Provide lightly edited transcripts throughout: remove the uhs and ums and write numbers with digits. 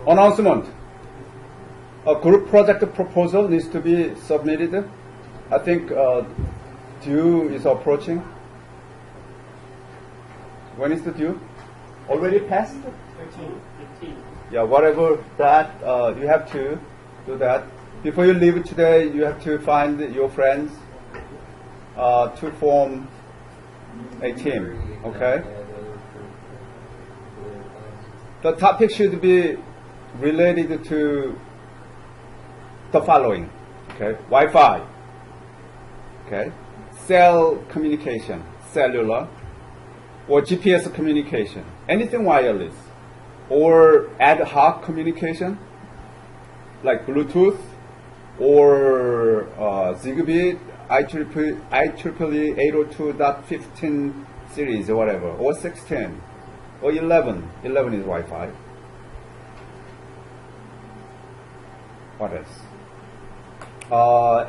Announcement. A group project proposal needs to be submitted. I think due is approaching. When is the due? Already passed? 15. Yeah, whatever that, you have to do that. Before you leave today, you have to find your friends to form a team, okay? The topic should be related to the following, okay? Wi-Fi, okay? Cell communication, cellular, or GPS communication, anything wireless, or ad hoc communication, like Bluetooth, or Zigbee, IEEE 802.15 series, or whatever, or 16, or 11. 11 is Wi-Fi. What else?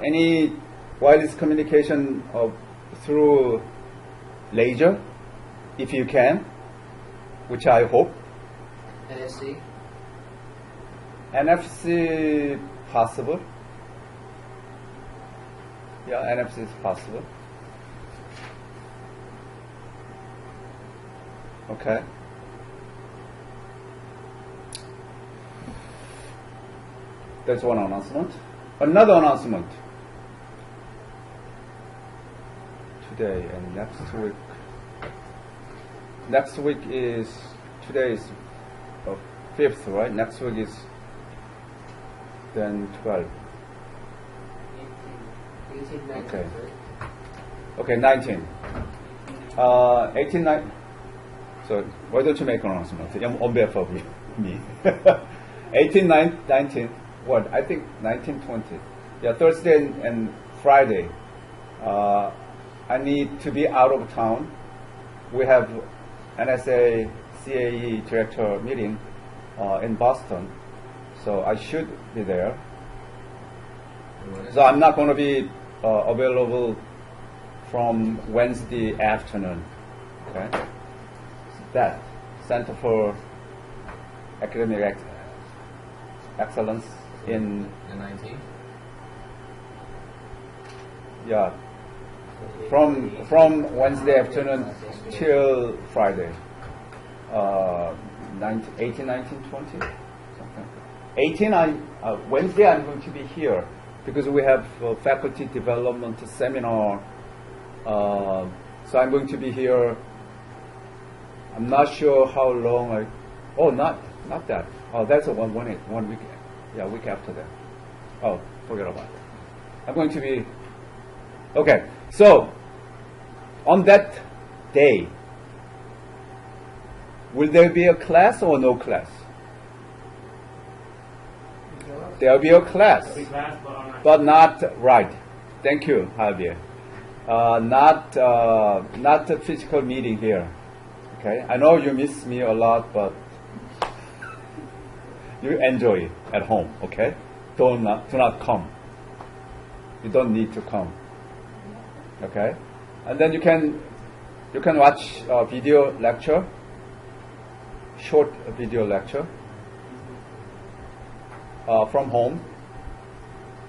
Any wireless communication through laser, if you can, which I hope. NFC? NFC possible. Yeah, NFC is possible. Okay. That's one announcement. Another announcement. Today and next week. Next week is, today is 5th, right? Next week is then 12. 18, 19, Okay. right? Okay, 19. 18, 19. So why don't you make an announcement on behalf of me? 18, 19. What? I think 19, 20. Yeah, Thursday and Friday. I need to be out of town. We have NSA CAE director meeting in Boston, so I should be there. So I'm not going to be available from Wednesday afternoon. Okay, that Center for Academic Excellence in The 19th? yeah, from Wednesday afternoon till Friday. 18, 19, 20, something. 18, Wednesday I'm going to be here because we have faculty development seminar. So I'm going to be here. I'm not sure how long. Not that. Oh, that's a one week. Yeah, week after that. Oh, forget about it. I'm going to be. Okay, so on that day, will there be a class or no class? There will be a class, but not right. Thank you, Javier. Not a physical meeting here. Okay, I know you miss me a lot, but you enjoy it at home. Okay, do not come. You don't need to come. Okay, and then you can watch a video lecture, short video lecture from home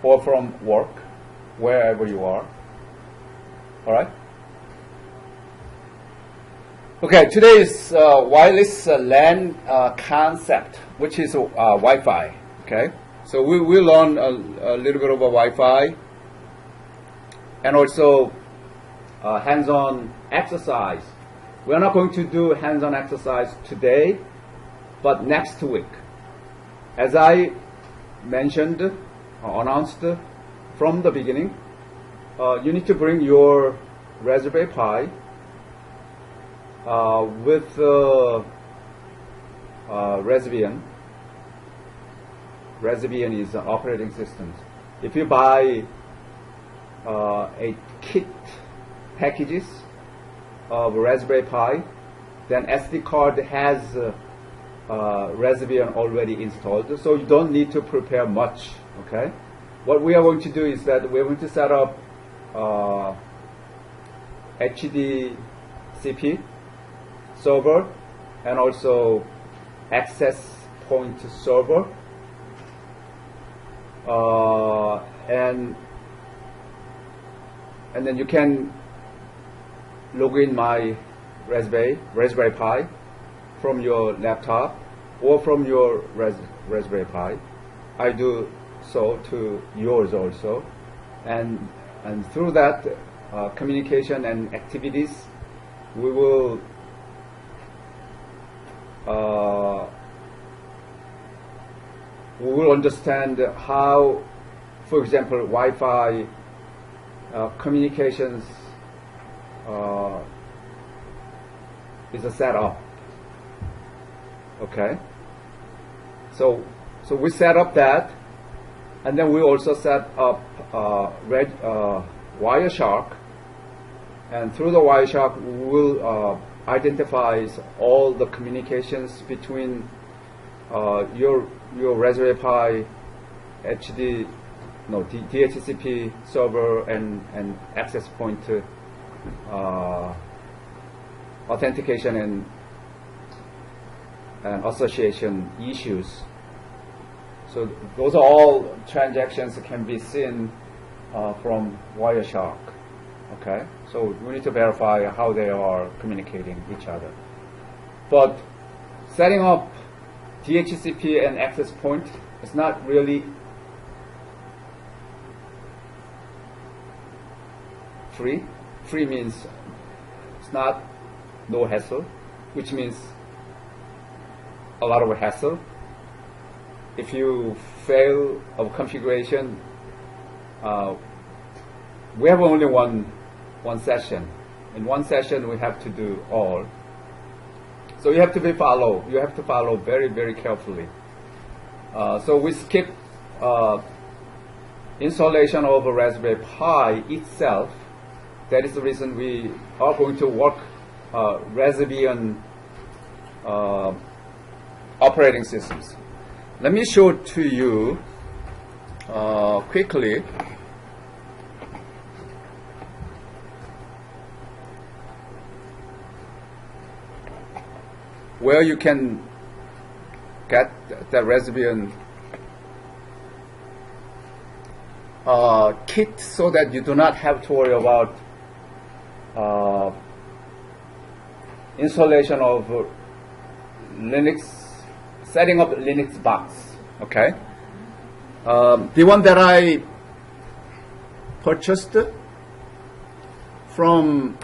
or from work, wherever you are. All right. Okay, today is wireless LAN concept, which is Wi-Fi. Okay, so we will learn a little bit about Wi-Fi and also hands-on exercise. We're not going to do hands-on exercise today, but next week. As I mentioned, announced from the beginning, you need to bring your Raspberry Pi with Raspbian. Raspbian is operating systems. If you buy a kit packages of Raspberry Pi, then SD card has Raspbian already installed, so you don't need to prepare much. Okay, what we are going to do is that we're going to set up HDCP server and also access point server, and then you can log in my Raspberry Pi from your laptop or from your Raspberry Pi. I do so to yours also, and through that communication and activities, we will understand how, for example, Wi-Fi communications is set up. Okay, so we set up that, and then we also set up Wireshark, and through the Wireshark we will identify all the communications between your Raspberry Pi DHCP server and access point authentication and association issues. So those are all transactions that can be seen from Wireshark. Okay, so we need to verify how they are communicating each other. But setting up DHCP and access point is not really free. Free means it's not no hassle, which means a lot of hassle. If you fail of configuration, we have only one session. In one session, we have to do all. So you have to follow very, very carefully. So we skip installation of a Raspberry Pi itself. That is the reason we are going to work Raspbian operating systems. Let me show it to you quickly. Where you can get the Raspbian kit so that you do not have to worry about installation of Linux, setting up Linux box. Okay, the one that I purchased from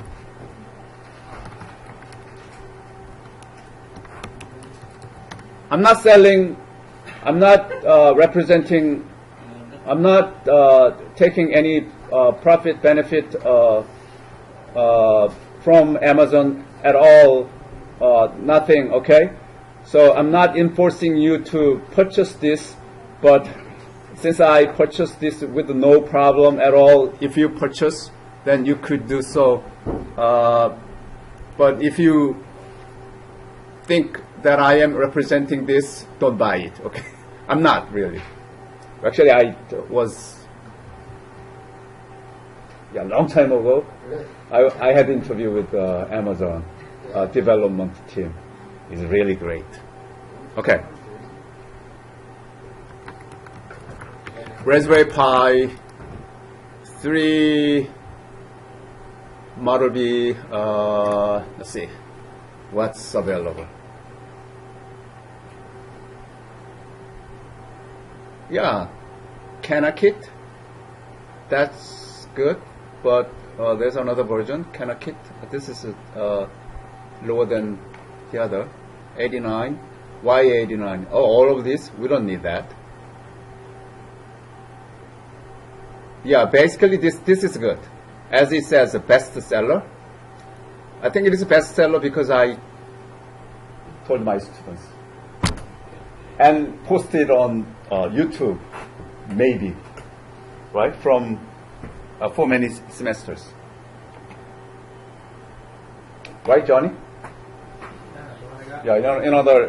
I'm not selling, I'm not representing, I'm not taking any profit benefit from Amazon at all, nothing, okay? So I'm not enforcing you to purchase this, but since I purchased this with no problem at all, if you purchase, then you could do so. But if you think that I am representing this, don't buy it, okay? I'm not really. Actually, I was, a long time ago, I had an interview with Amazon development team. It's really great. Okay. Raspberry Pi 3 Model B, let's see, what's available? Yeah, CanaKit, that's good, but there's another version, CanaKit. This is lower than the other, 89, why 89? Oh, all of this, we don't need that. Yeah, basically this is good. As it says, a bestseller. I think it is a bestseller because I told my students and posted on YouTube, maybe, right, from for many semesters. Right, Johnny? Yeah, in other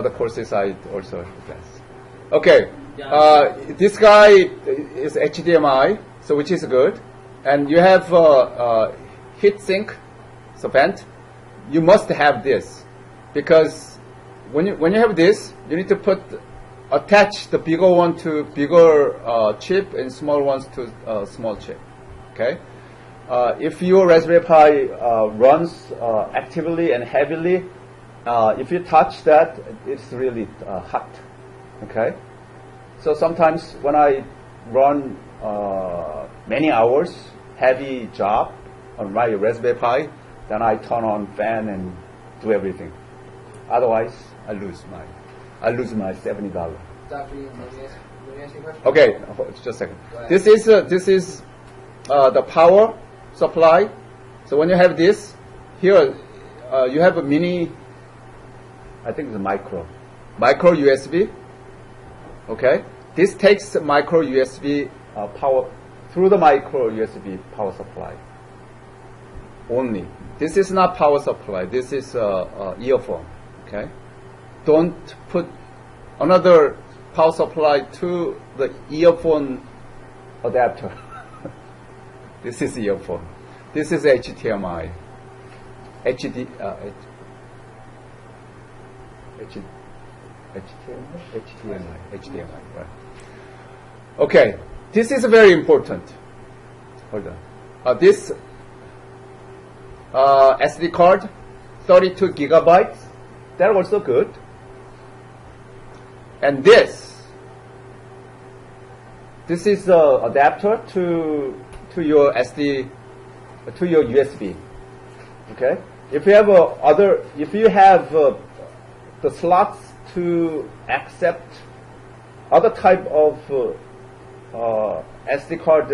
courses I also advance. Okay, this guy is HDMI, so which is good, and you have heat sink, so vent. You must have this. because when you have this, you need to attach the bigger one to bigger chip and small ones to small chip. Okay. If your Raspberry Pi runs actively and heavily, if you touch that, it's really hot. Okay. So sometimes when I run many hours, heavy job on my Raspberry Pi, then I turn on fan and do everything. Otherwise, I lose my $70. Doctor, let me ask you a question. Okay, just a second. This is the power supply. So when you have this here, you have a mini. I think it's a micro USB. Okay, this takes micro USB power through the micro USB power supply only. This is not power supply. This is earphone. Okay, don't put another power supply to the earphone adapter. This is earphone. This is HDMI. HDMI, right. Okay, this is very important. Hold on. This SD card, 32 gigabytes, they're also good. And this is the adapter to your SD, to your USB. Okay, if you have the slots to accept other type of SD card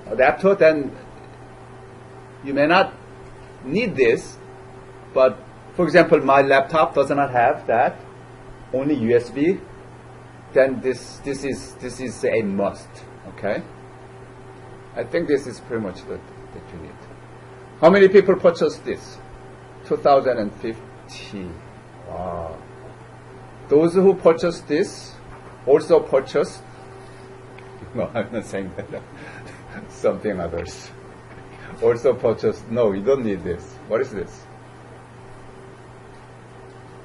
adapter, then you may not need this. But for example, my laptop does not have that, only USB. Then this is a must. Okay, I think this is pretty much that you need. How many people purchased this? 2050. Wow. Those who purchased this also purchased. No, I'm not saying that. Something others. Also purchased. No, you don't need this. What is this?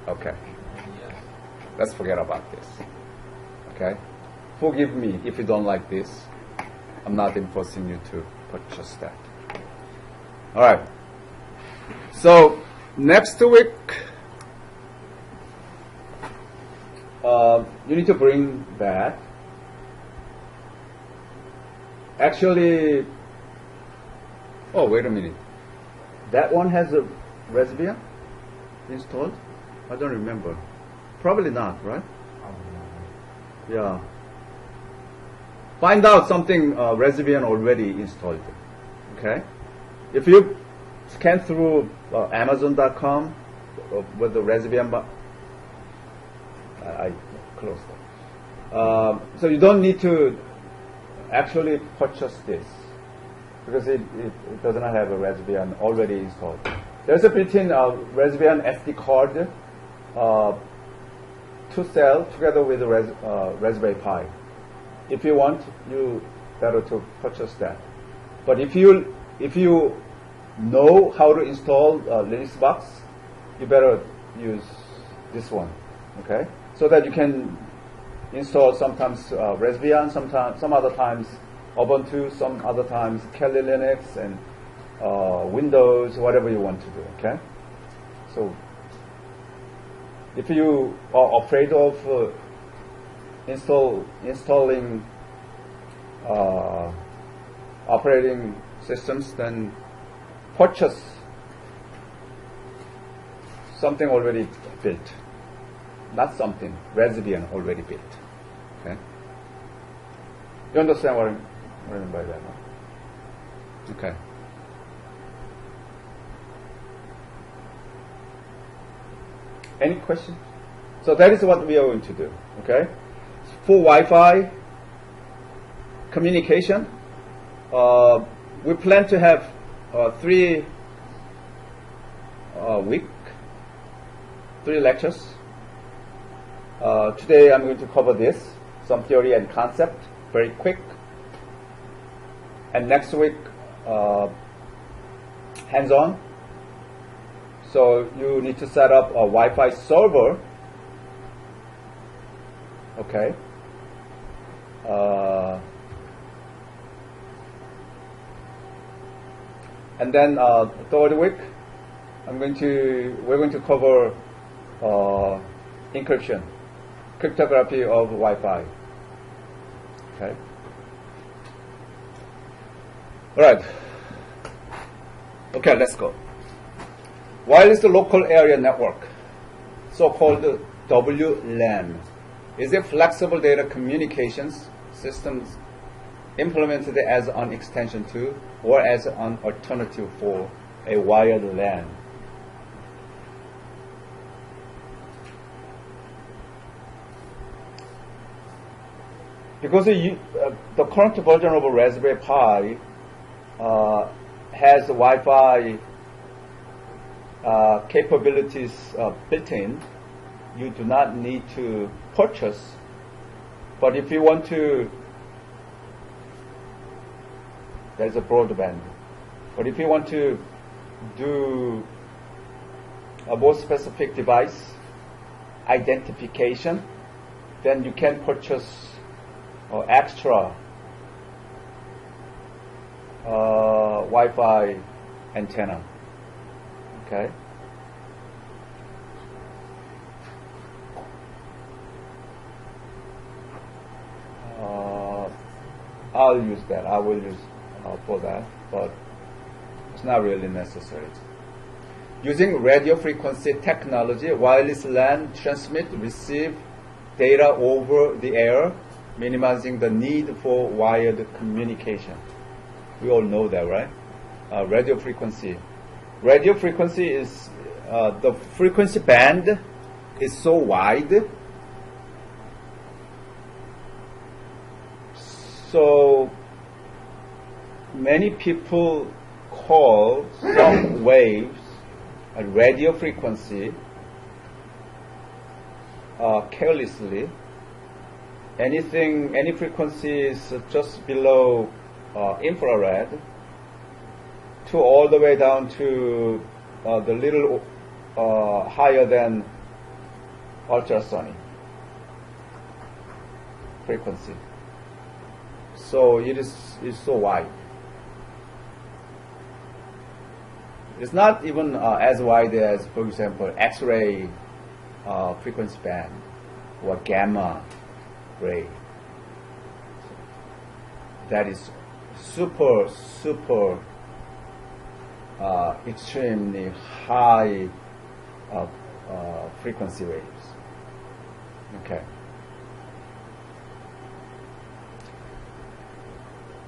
Okay. Let's forget about this. Okay? Forgive me if you don't like this. I'm not enforcing you to purchase that. All right. So next week, you need to bring that. Actually, oh, wait a minute. That one has a Raspberry installed? I don't remember. Probably not, right? Yeah. Find out something Raspberry already installed. Okay? If you scan through Amazon.com with the Raspberry, I closed it. So you don't need to actually purchase this because it does not have a Raspberry already installed. There's a built-in Raspberry SD card to sell together with the Raspberry Pi. If you want, you better to purchase that. But if you know how to install Linux box, you better use this one, okay? So that you can install sometimes Raspbian, some other times Ubuntu, some other times Kali Linux and Windows, whatever you want to do, okay? So if you are afraid of installing operating systems, then purchase something already built. Not something Raspberry already built. Okay? You understand what I mean by that? No? Okay. Any questions? So that is what we are going to do. Okay? For Wi-Fi communication, we plan to have 3 lectures. Today I'm going to cover this, some theory and concept, very quick. And next week, hands-on. So you need to set up a Wi-Fi server. Okay. And then third week, we're going to cover encryption, cryptography of Wi-Fi. Okay. All right. Okay, let's go. Wireless local area network, so-called WLAN, is a flexible data communications systems implemented as an extension to or as an alternative for a wired LAN. Because the current version of a Raspberry Pi has Wi-Fi capabilities built in, you do not need to purchase. But if you want to, there's a broadband. But if you want to do a more specific device identification, then you can purchase extra Wi-Fi antenna. Okay. I'll use that. I will use for that, but it's not really necessary. Using radio frequency technology, wireless LAN transmit, receive data over the air, minimizing the need for wired communication. We all know that, right? Radio frequency. Radio frequency is, the frequency band is so wide, so many people call some waves a radio frequency carelessly. Any frequency is just below infrared to all the way down to the little higher than ultrasonic frequency. So it is so wide. It's not even as wide as, for example, X-ray frequency band or gamma ray. That is super extremely high frequency waves. Okay.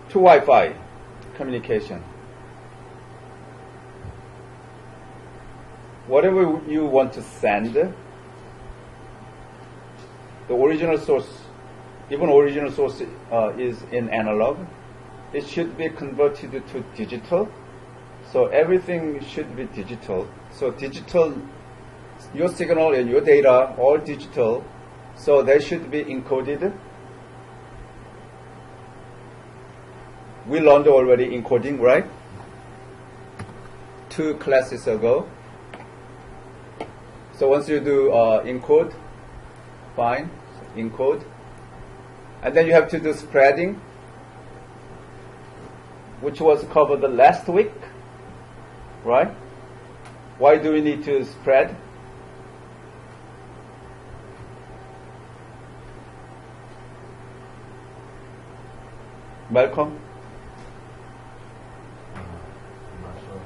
To Wi-Fi communication. Whatever you want to send, the original source, even original source is in analog, it should be converted to digital. So everything should be digital. So digital, your signal and your data, all digital. So they should be encoded. We learned already encoding, right? 2 classes ago. So once you do encode, fine, so encode. And then you have to do spreading, which was covered the last week, right? Why do we need to spread? Malcolm? I'm not sure.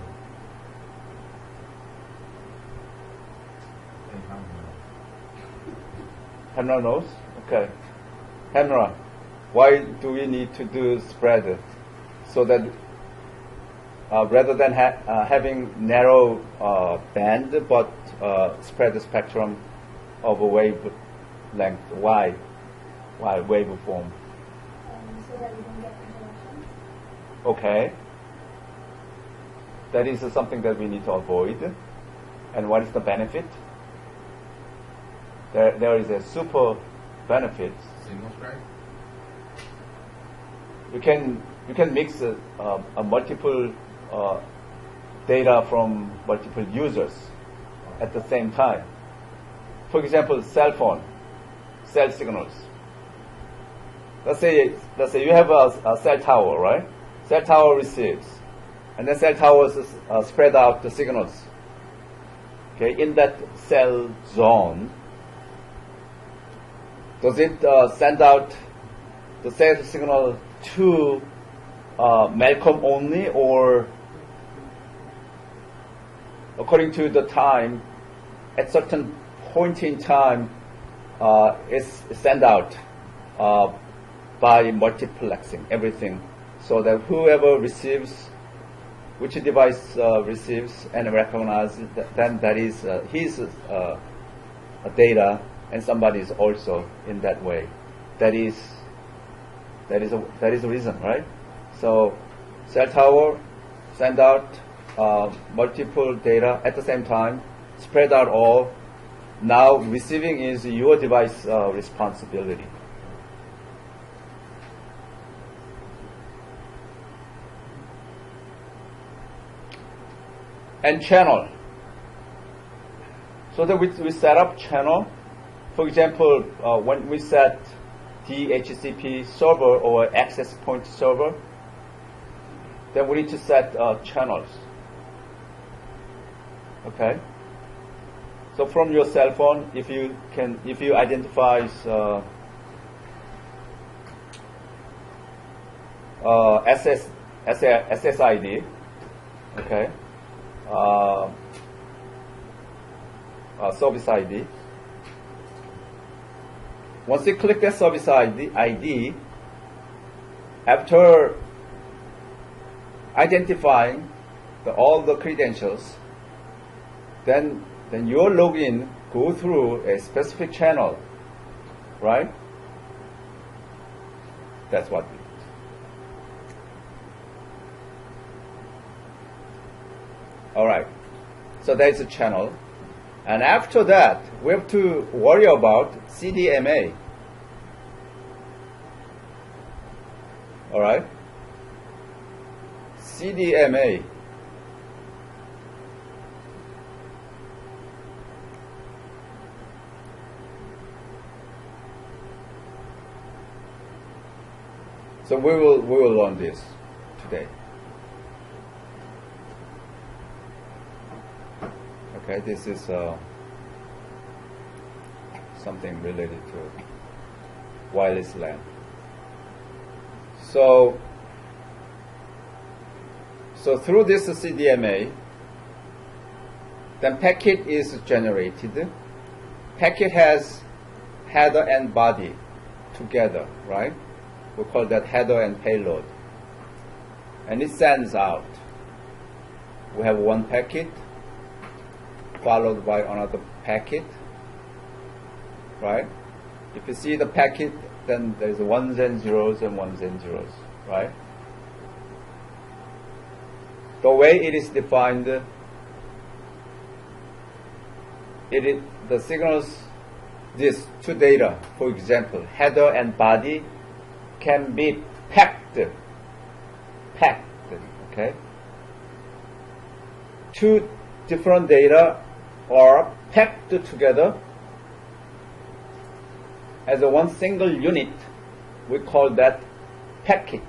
Henra knows? Okay. Henra, why do we need to do spread? So that rather than having narrow band, but spread the spectrum of a wave length. Why? Why waveform? So that we don't get interruptions. Okay. That is something that we need to avoid. And what is the benefit? There is a super benefit. Signal spread? You can mix a multiple data from multiple users. at the same time. For example, cell phone, cell signals. Let's say you have a cell tower, right? Cell tower receives, and then cell towers spread out the signals. Okay, in that cell zone, does it send out the cell signal to Malcolm only, or according to the time, at certain point in time, it's sent out by multiplexing everything, so that whoever receives, which device receives and recognizes, then that is his data, and somebody is also in that way. That is the reason, right? So cell tower send out multiple data at the same time, spread out all. Now receiving is your device responsibility. And channel. So that we set up channel. For example, when we set DHCP server or access point server, then we need to set channels. Okay. So from your cell phone, if you identify SSID, okay, service ID. Once you click that service ID, after identifying all the credentials, then your login go through a specific channel, right? That's what we do. All right. So that's a channel. And after that, we have to worry about CDMA. All right? CDMA. So we will learn this today. Okay, this is something related to wireless LAN. So through this CDMA, then packet is generated. Packet has header and body together, right? We call that header and payload. And it sends out. We have one packet followed by another packet, right? If you see the packet, then there's ones and zeros and ones and zeros, right? The way it is defined, the signals, these two data, for example, header and body, can be packed, okay? Two different data are packed together as a one single unit. We call that packet.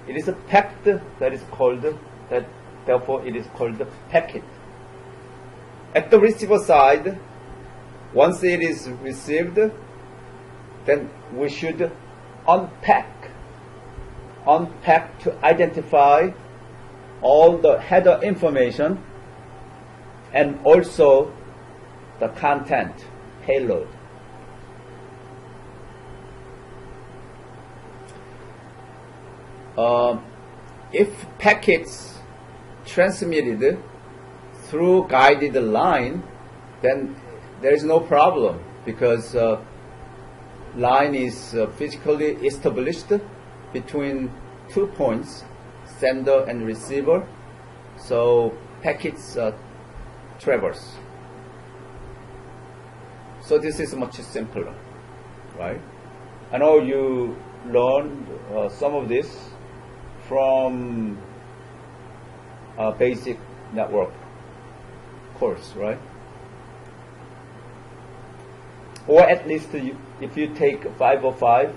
It is a packed, that is called that. Therefore, it is called the packet. At the receiver side, once it is received, then we should unpack to identify all the header information and also the content, payload. If packets transmitted through guided line, then there is no problem, because line is physically established between 2 points, sender and receiver, so packets traverse. So this is much simpler, right? I know you learned some of this from basic network course, right? Or at least if you take 505,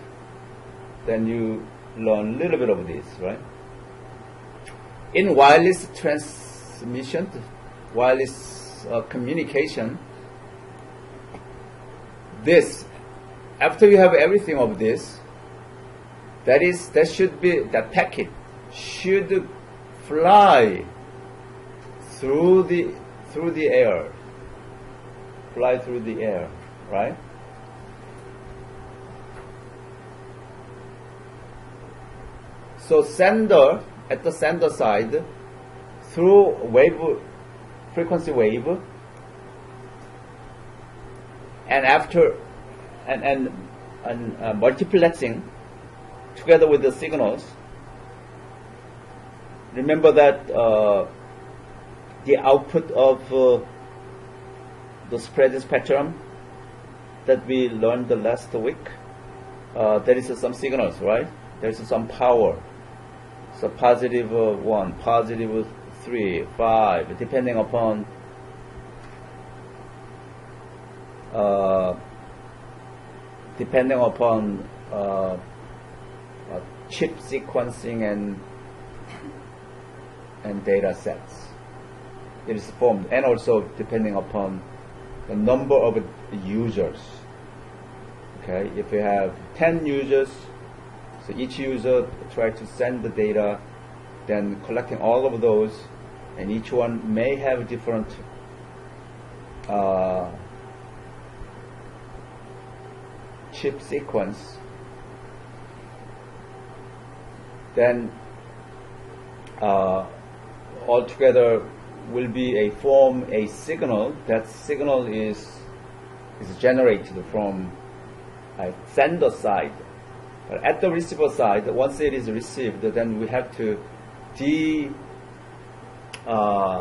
then you learn a little bit of this, right? In wireless transmission, wireless communication, this, after you have everything of this, that packet should fly through the air, right? So at the sender side, through frequency wave, and after and multiplexing together with the signals. Remember that the output of the spread spectrum that we learned the last week, there is some signals, right? There is some power. So positive 1, positive 3, 5, depending upon chip sequencing and data sets. It is formed, and also depending upon the number of users. Okay, if you have 10 users, so each user try to send the data, then collecting all of those, and each one may have different chip sequence, then altogether will be form a signal. That signal is generated from a sender side. But at the receiver side, once it is received, then we have to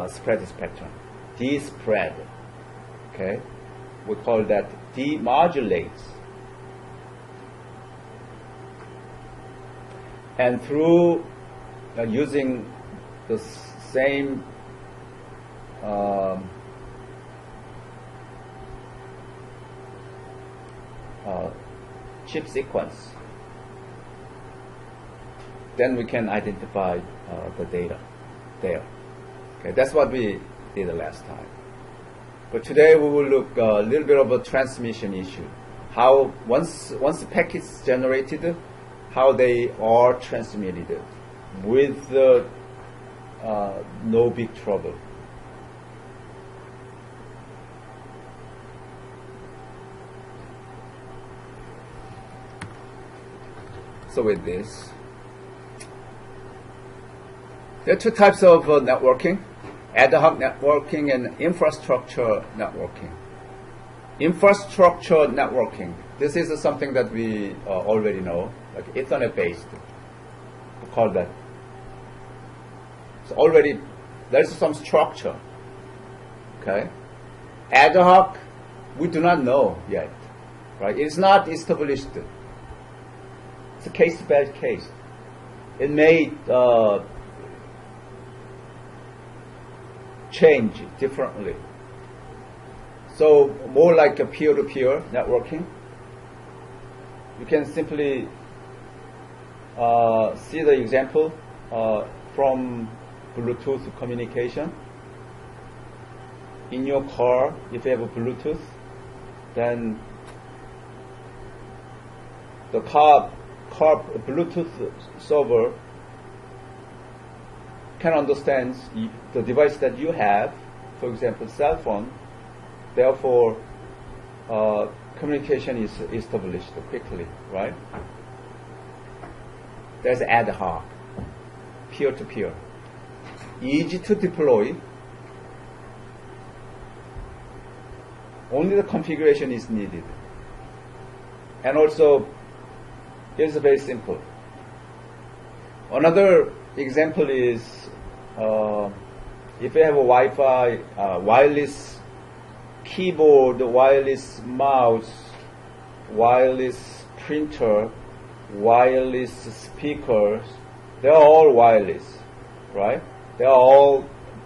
spread the spectrum. Spread. Okay? We call that demodulates. And through using the same chip sequence, then we can identify the data there. Okay, that's what we did the last time. But today we will look a little bit of a transmission issue. How once the packet is generated, how they are transmitted with no big trouble. So with this, there are two types of networking: ad hoc networking and infrastructure networking. Infrastructure networking, this is something that we already know, like Ethernet based. We call that. So already there's some structure. Okay? Ad hoc, we do not know yet. Right? It's not established. It's a case by case. It may change differently. So more like a peer-to-peer networking. You can simply see the example from Bluetooth communication. In your car, if you have a Bluetooth, then the car Bluetooth server can understand the device that you have, for example, cell phone. Therefore, communication is established quickly, right? There's ad hoc, peer-to-peer, easy to deploy. Only the configuration is needed. And also, it's very simple. Another example is if you have a Wi-Fi, wireless keyboard, wireless mouse, wireless printer, wireless speakers, they're all wireless, right? They're all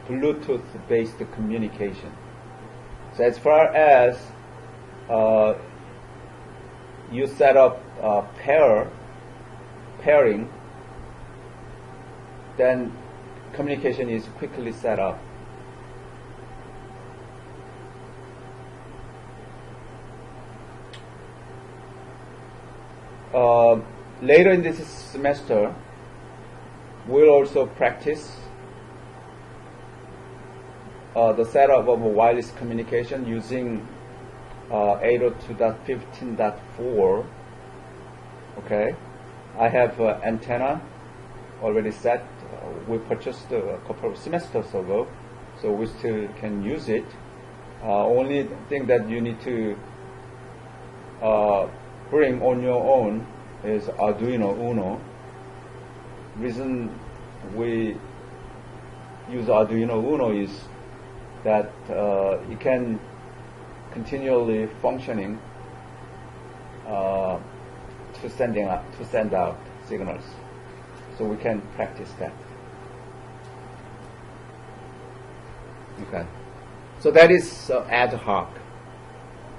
Bluetooth-based communication. So as far as you set up pairing, then communication is quickly set up. Later in this semester, we'll also practice the setup of a wireless communication using 802.15.4. Okay, I have antenna already set. We purchased a couple of semesters ago, so we still can use it. Only thing that you need to bring on your own is Arduino Uno. Reason we use Arduino Uno is that it can continually functioning to send out signals. So we can practice that. Okay. So that is ad hoc.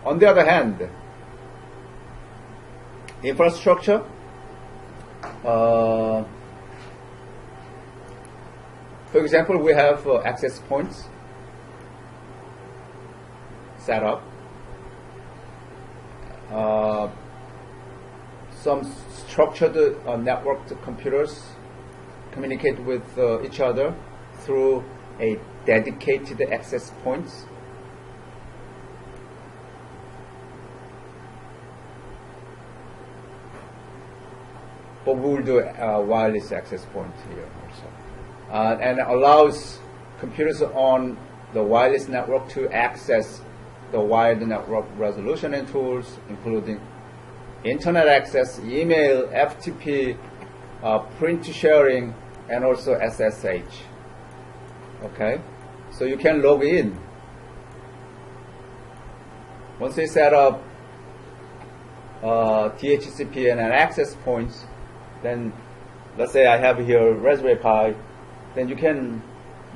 On the other hand, infrastructure, for example, we have access points set up. Some structured networked computers communicate with each other through a dedicated access points. But we will do a wireless access point here also. And allows computers on the wireless network to access the wired network resolution and tools, including internet access, email, FTP, print sharing, and also SSH. Okay, so you can log in. Once you set up DHCP and an access points, then let's say I have here Raspberry Pi, then you can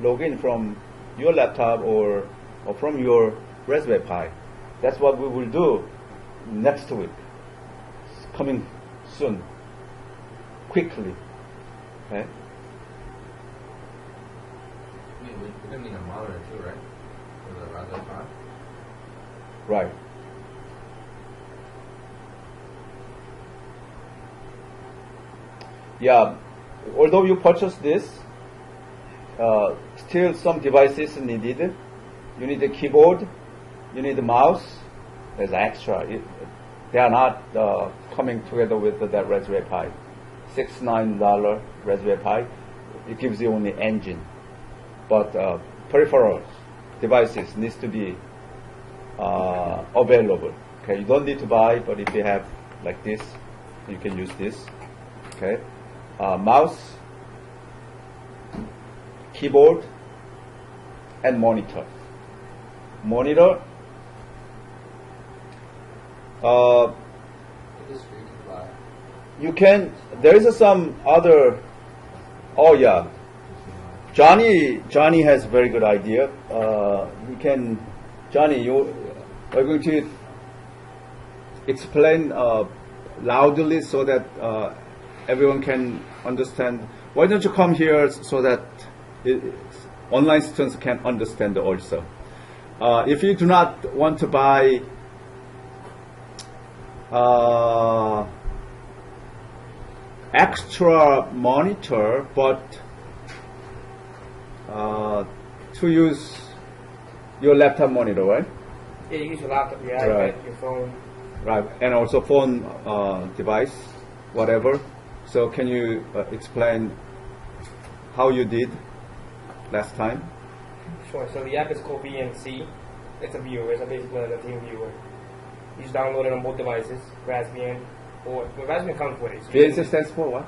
log in from your laptop or from your Raspberry Pi. That's what we will do next week. It's coming soon, quickly. Okay. We're gonna need a monitor too, right? For the Raspberry Pi. Right. Yeah. Although you purchase this, still some devices needed. You need a keyboard. You need a mouse. There's extra. They are not coming together with that Raspberry Pi. $69 Raspberry Pi. It gives you only engine. But peripherals, devices needs to be available. Okay, you don't need to buy, but if you have like this, you can use this. Okay, mouse, keyboard, and monitor. Monitor. This free to buy. You can. There is some other. Oh yeah. Johnny has a very good idea. He can, Johnny, you are going to explain loudly so that everyone can understand. Why don't you come here so that online students can understand also? If you do not want to buy extra monitor, but to use your laptop monitor, right? Yeah, you use your laptop, your iPad, Right. your phone. Right, and also phone device, whatever. So can you explain how you did last time? Sure. So the app is called VNC. It's a viewer. It's basically like a team viewer. You just download it on both devices, Raspbian, or Raspbian comes with it. VNC stands for what?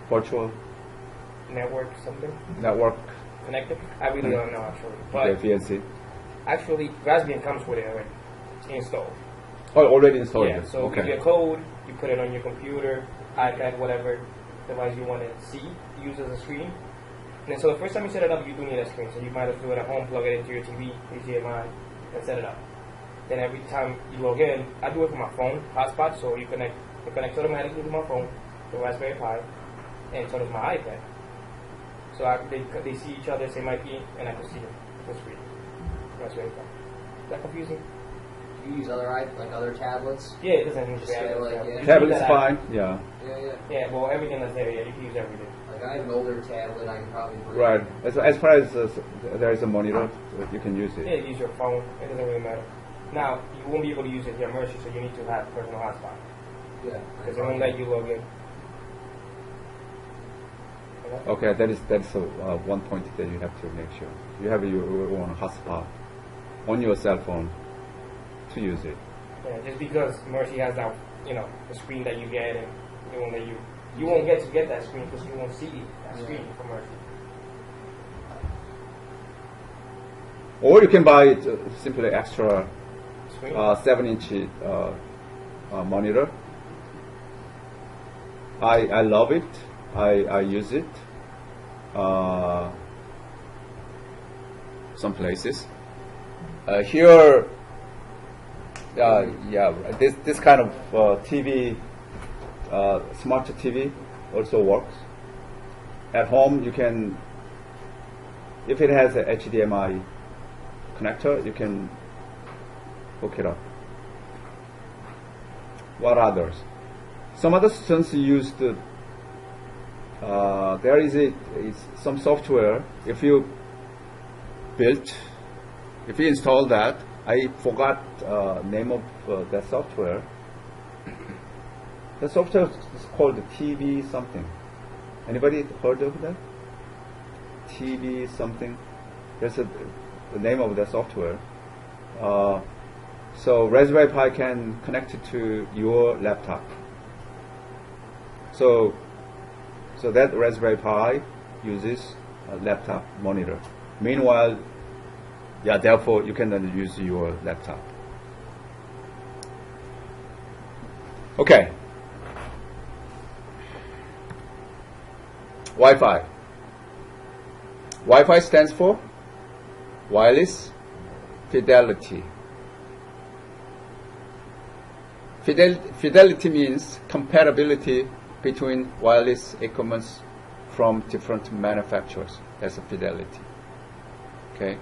Virtual Network something Network. connected. I really don't know actually, but Okay, VNC. actually Raspbian comes with it already installed. Oh, already installed. Yeah. it. So okay. you get code, you put it on your computer, iPad, whatever device you want to see, use as a screen. And so the first time you set it up, you do need a screen. So you might as well do it at home, plug it into your TV, HDMI, and set it up. Then every time you log in, I do it from my phone hotspot, so you connect. It connects automatically to my phone, the Raspberry Pi, and so does my iPad. So they see each other, same IP, and I can see them for screen. Raspberry Pi. Is that confusing? Do you use other tablets? Yeah, it doesn't need to be So, Apple. like, yeah. You can Tablet use is that fine. app. Yeah. Yeah. Yeah, well, everything that's there, yeah, you can use everything. Like I have an older tablet, I can probably bring Right. As far as there is a monitor, you can use Yeah, it. use your phone. It doesn't really matter. Now, you won't be able to use it here at Mercy, so you need to have personal hotspot. Yeah. Because it won't let you log in. Okay, that's one point that you have to make sure. You have your own hotspot on your cell phone to use it. Yeah, just because Mercy has that, the screen that you get, and it won't let you won't get to get that screen because you won't see that screen from Mercy. Or you can buy it, simply extra Screen? 7-inch monitor. I love it. I use it some places. Here, this kind of TV, smart TV also works. At home, you can, if it has a HDMI connector, you can hook it up. What others? Some other students used there is some software. If you install that, I forgot name of that software. The software is called TV something. Anybody heard of that? TV something. There's the name of the software. So Raspberry Pi can connect it to your laptop. So that Raspberry Pi uses a laptop monitor. Meanwhile, therefore you can then use your laptop. Okay. Wi-Fi. Wi-Fi stands for wireless fidelity. Fidelity means compatibility between wireless equipments from different manufacturers. That's a fidelity. Okay.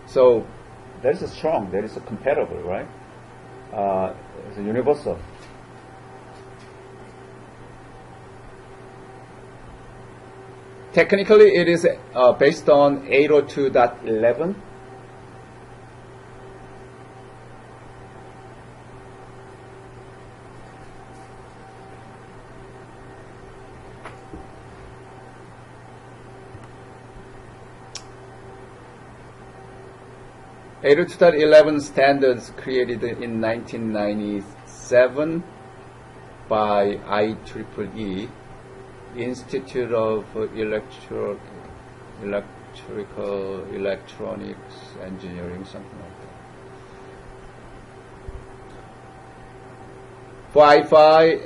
So that is a strong. That is a compatible, right? It's a universal. Technically, it is based on 802.11. standards created in 1997 by IEEE, Institute of Electrical Electronics Engineering, something like that. For Wi-Fi,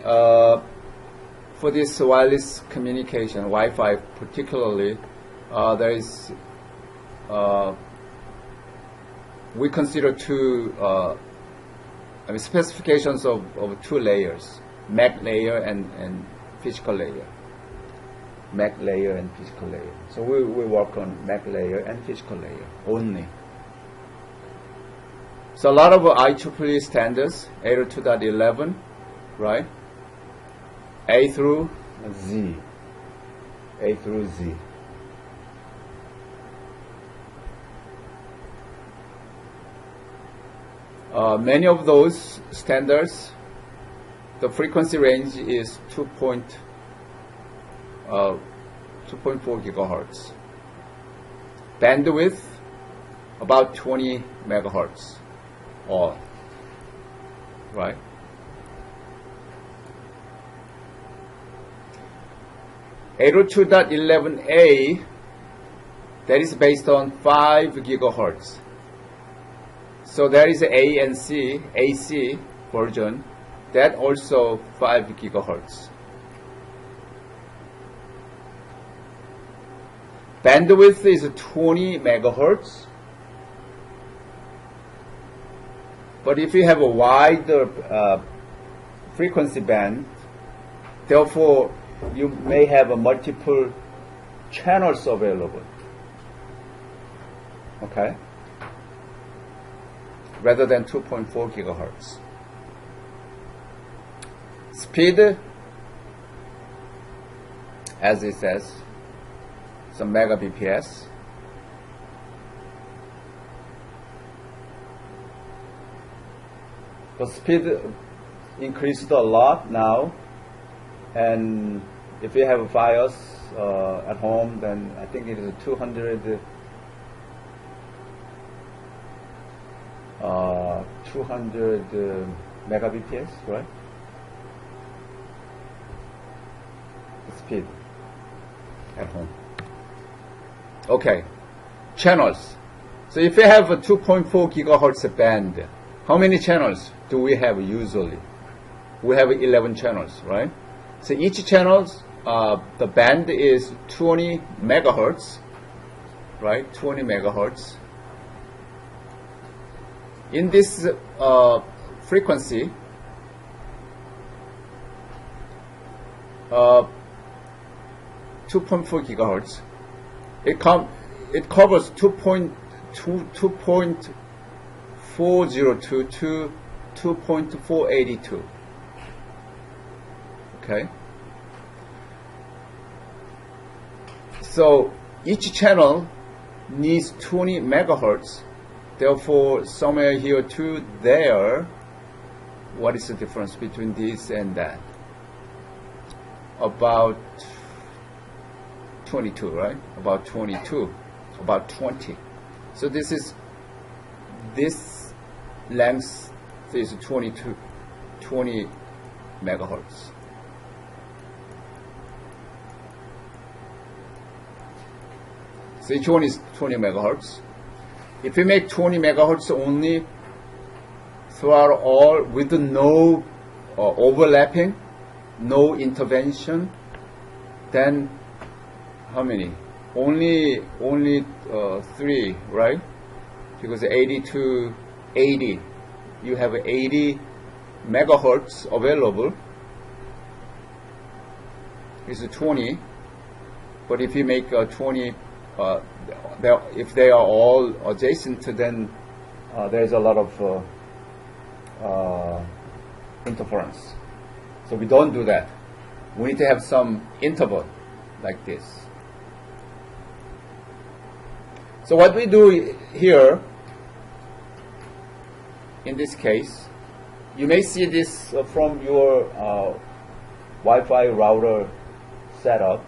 for this wireless communication, Wi-Fi particularly, there is we consider two specifications of two layers: MAC layer and physical layer. MAC layer and physical layer. So we work on MAC layer and physical layer only. So a lot of IEEE standards, 802.11, right? A through Z. A through Z. Many of those standards, the frequency range is 2.4 gigahertz. Bandwidth, about 20 megahertz. All. Right? (802.11a), that is based on 5 gigahertz. So there is A and C, AC version, that also 5 gigahertz. Bandwidth is 20 megahertz. But if you have a wider frequency band, therefore you may have a multiple channels available. Okay? Rather than 2.4 gigahertz. Speed, as it says, some megabps. The speed increased a lot now, and if you have a BIOS at home, then I think it is 200 megabps, right? The speed at home. Okay, channels. So if you have a 2.4 gigahertz band, how many channels do we have usually? We have 11 channels, right? So each channel, the band is 20 megahertz, right? 20 megahertz. In this frequency, uh, 2.4 gigahertz, it covers 2.402 to 2.482. Okay. So each channel needs 20 megahertz. Therefore, somewhere here to there, what is the difference between this and that? About 22, right? About 22, about 20. So this length is 20 megahertz. So each one is 20 megahertz. If we make 20 megahertz only throughout all with no overlapping, no intervention, then how many? Only 3, right? Because 80 to 80, you have 80 megahertz available. It's 20, but if you make 20, if they are all adjacent, then there's a lot of interference. So we don't do that. We need to have some interval like this. So what we do here, in this case, you may see this from your Wi-Fi router setup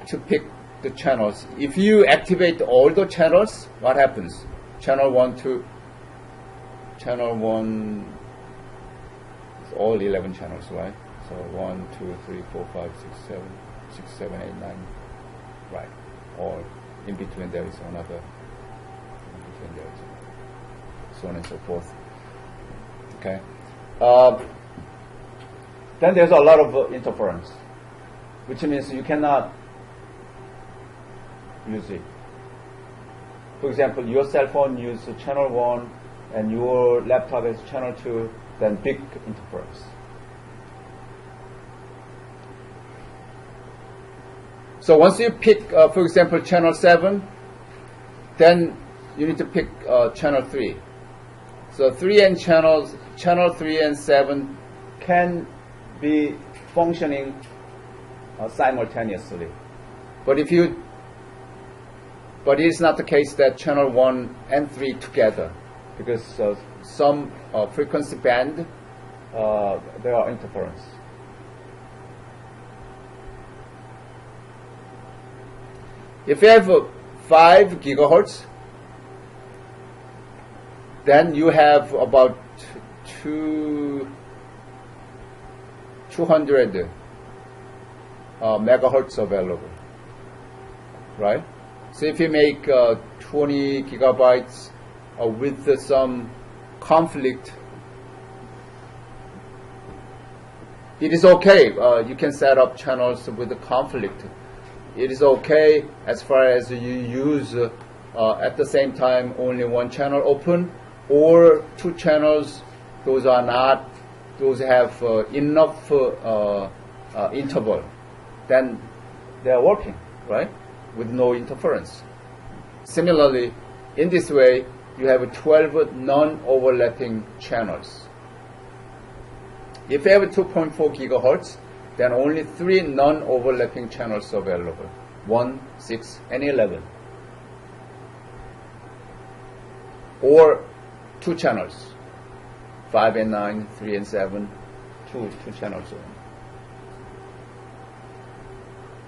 to pick the channels. If you activate all the channels, what happens? Channel 1 to channel 1, it's all 11 channels, right? So 1, 2, 3, 4, 5, 6, 7, 8, 9, right? Or in between there is another, in between there is so on and so forth. Okay. Then there's a lot of interference, which means you cannot use it. For example, your cell phone uses channel 1 and your laptop is channel 2, then big interference. So once you pick, for example, channel 7, then you need to pick channel 3. So channel 3 and 7 can be functioning simultaneously. But it's not the case that channel 1 and 3 together, because some frequency band, there are interference. If you have 5 gigahertz, then you have about 200 megahertz available, right? So if you make 20 gigabytes with some conflict, it is okay. You can set up channels with the conflict. It is okay as far as you use at the same time only one channel open or two channels, those are not, those have enough interval, then they are working, right, with no interference. Similarly, in this way, you have 12 non-overlapping channels. If you have 2.4 gigahertz, then only 3 non-overlapping channels are available, 1, 6, and 11. Or 2 channels, 5 and 9, 3 and 7, two channels only.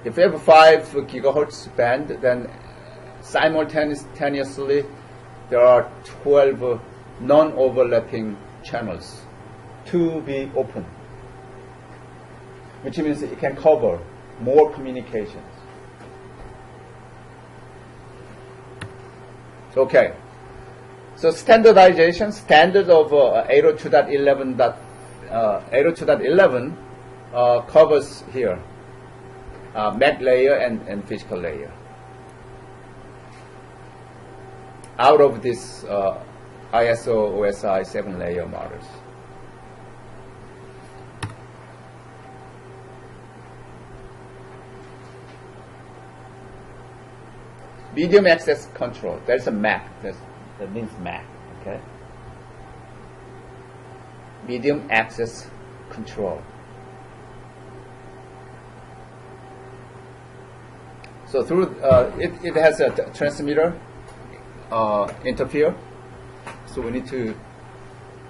If you have 5 gigahertz band, then simultaneously there are 12 non-overlapping channels to be open, which means it can cover more communications. Okay. So standardization, standard of 802.11 covers here MAC layer and physical layer. Out of this ISO OSI 7-layer models. Medium access control. There's a MAC. That means MAC. Okay. Medium access control. So through it has a transmitter interfere. So we need to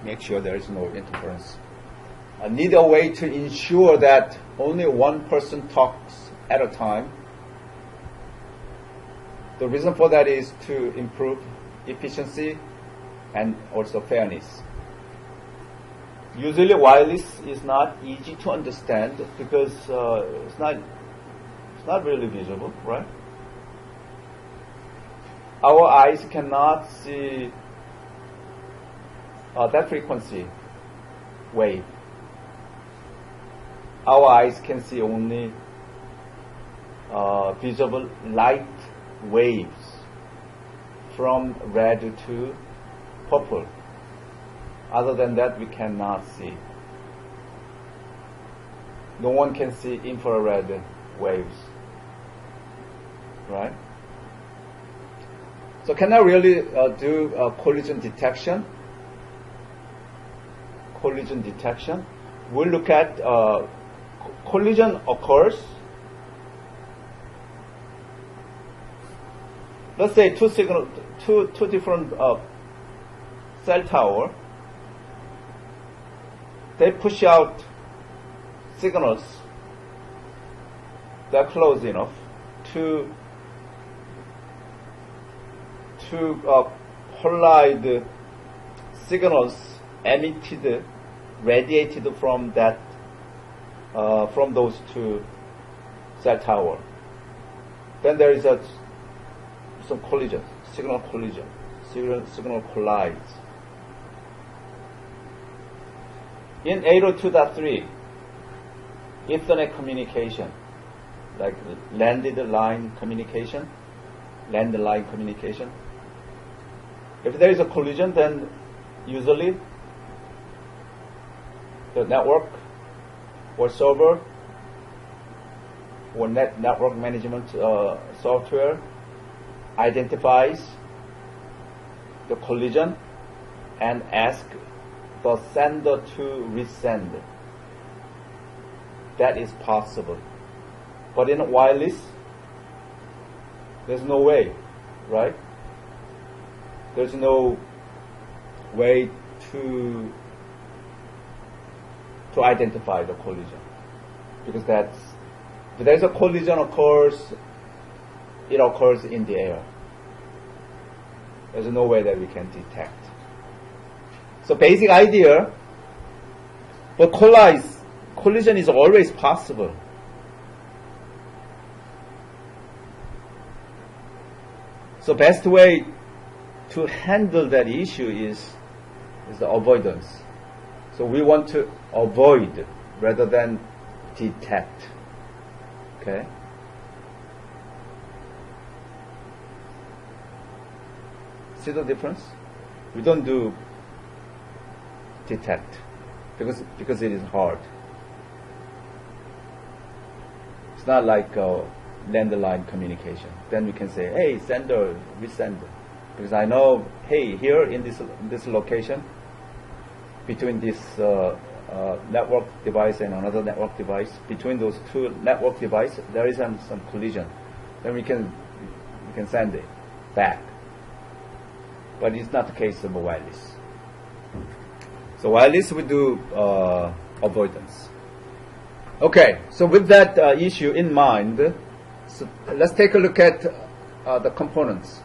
make sure there is no interference. I need a way to ensure that only one person talks at a time. The reason for that is to improve efficiency and also fairness. Usually wireless is not easy to understand because it's not really visible, right? Our eyes cannot see that frequency wave. Our eyes can see only visible light waves from red to purple. Other than that, we cannot see. No one can see infrared waves, right? So can I really do collision detection? Collision detection. We'll look at collision occurs. Let's say two different cell tower. They push out signals that are close enough to collide signals emitted, radiated from that from those two cell tower. Then there is some collision, signal collision, signal collides. In 802.3, Ethernet communication, like landline communication, if there is a collision, then usually the network or server or network management software identifies the collision and ask the sender to resend. That is possible. But in wireless, there's no way, right? There's no way to identify the collision, because if there's a collision occurs, it occurs in the air. There's no way that we can detect. So basic idea, but collision is always possible. So best way to handle that issue is the avoidance. So we want to avoid rather than detect. Okay? See the difference? We don't do detect because it is hard. It's not like landline communication. Then we can say, hey, sender, resender. Because I know, hey, here in this location, between this network device and another network device, between those two network devices, there is some collision. Then we can send it back. But it's not the case of wireless. So wireless we do avoidance. Okay, so with that issue in mind, so let's take a look at the components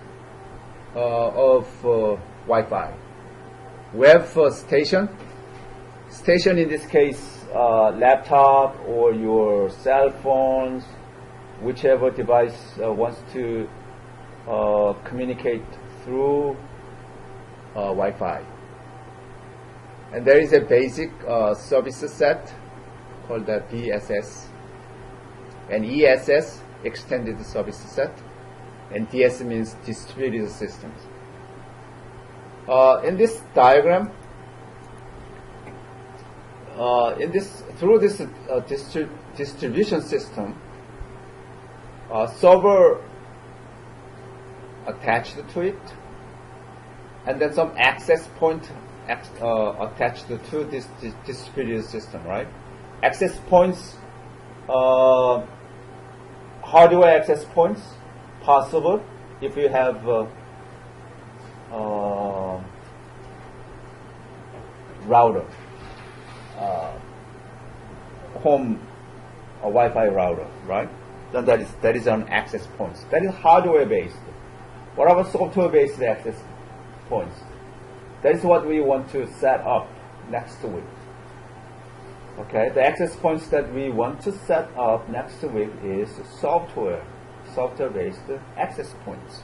of Wi-Fi. We have station. Station in this case, laptop or your cell phones, whichever device wants to communicate through Wi-Fi. And there is a basic service set called the BSS, and ESS, extended service set, and DS means distributed systems. In this diagram, through this distribution system, server attached to it, and then some access point attached to this distributed system, right? Access points, hardware access points, possible if you have router, home Wi-Fi router, right? Then that is on access points. That is hardware based. What about software based access points? That is what we want to set up next to it. Okay, the access points that we want to set up next to it is software-based access points.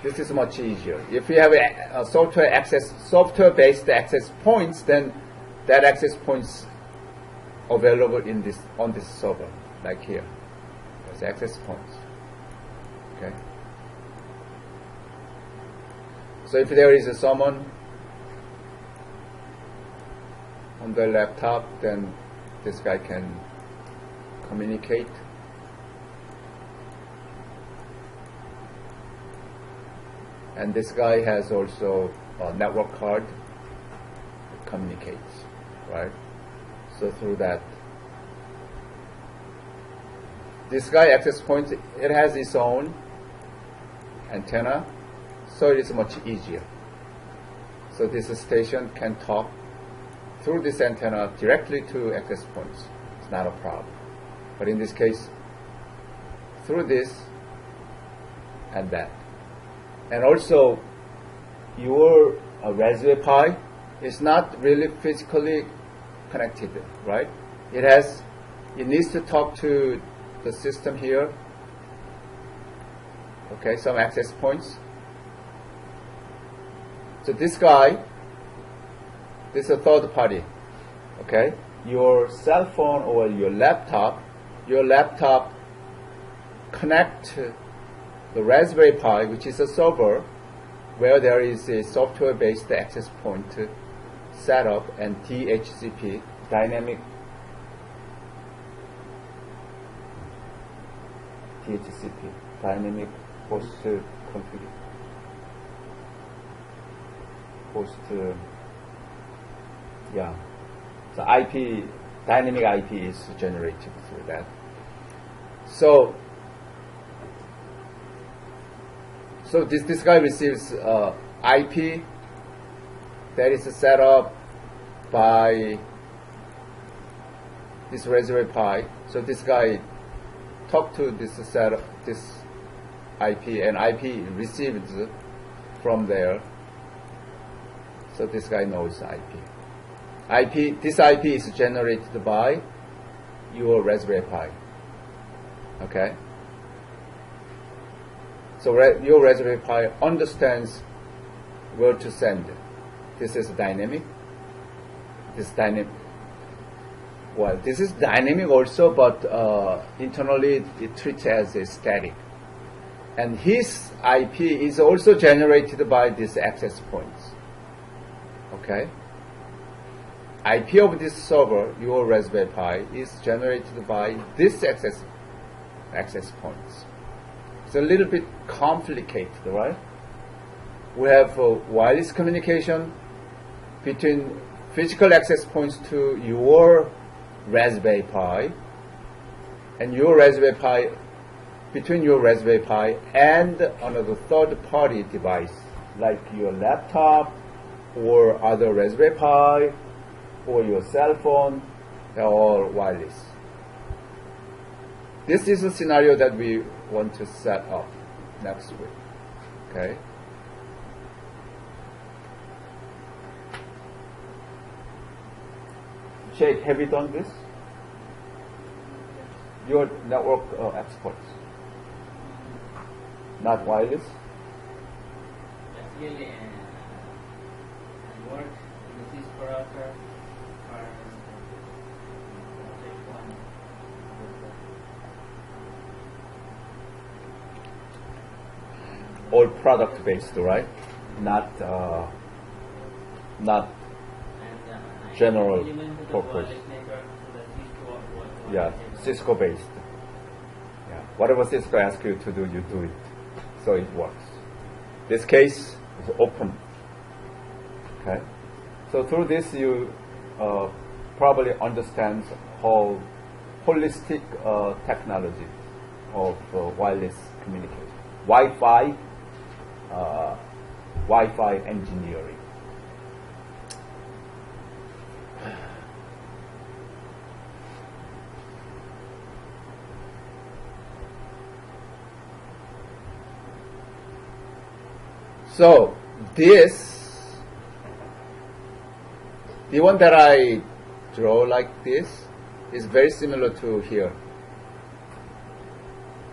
This is much easier. If you have a software-based access points, then that access points available on this server, like here. There's access points. Okay. So if there is someone on the laptop, then this guy can communicate. And this guy has also a network card that communicates, right? So through that, this guy access point, it has its own antenna, so it's much easier. So this station can talk through this antenna directly to access points. It's not a problem. But in this case, through this and that. And also, your Raspberry Pi is not really physically connected, right? It needs to talk to the system here. Okay, some access points. So this guy, this is a third party. Okay, your cell phone or your laptop connect the Raspberry Pi, which is a server, where there is a software-based access point setup and DHCP, dynamic host computing. So IP, dynamic IP is generated through that. So this guy receives IP that is set up by this Raspberry Pi. So this guy talked to this IP, and IP received from there. So this guy knows IP. This IP is generated by your Raspberry Pi. Okay. So your Raspberry Pi understands where to send. This is dynamic. This is dynamic also, but internally it treats as a static. And his IP is also generated by these access points. Okay? IP of this server, your Raspberry Pi, is generated by this access points. It's a little bit complicated, right? We have wireless communication between physical access points to your Raspberry Pi, and your Raspberry Pi, between your Raspberry Pi and another third-party device, like your laptop or other Raspberry Pi or your cell phone. They're all wireless. This is a scenario that we want to set up next week. Okay? Jake, have you done this? Your network experts. Not wireless? Really, I work in this router for project one. All product based, right? Not And I general implemented the purpose. wireless network to the Cisco. Yeah, Cisco based. Yeah. Whatever Cisco asks you to do, you do it. So it works. This case is open. Okay? So through this you probably understand whole holistic technology of wireless communication. Wi-Fi engineering. So this, the one that I draw like this, is very similar to here,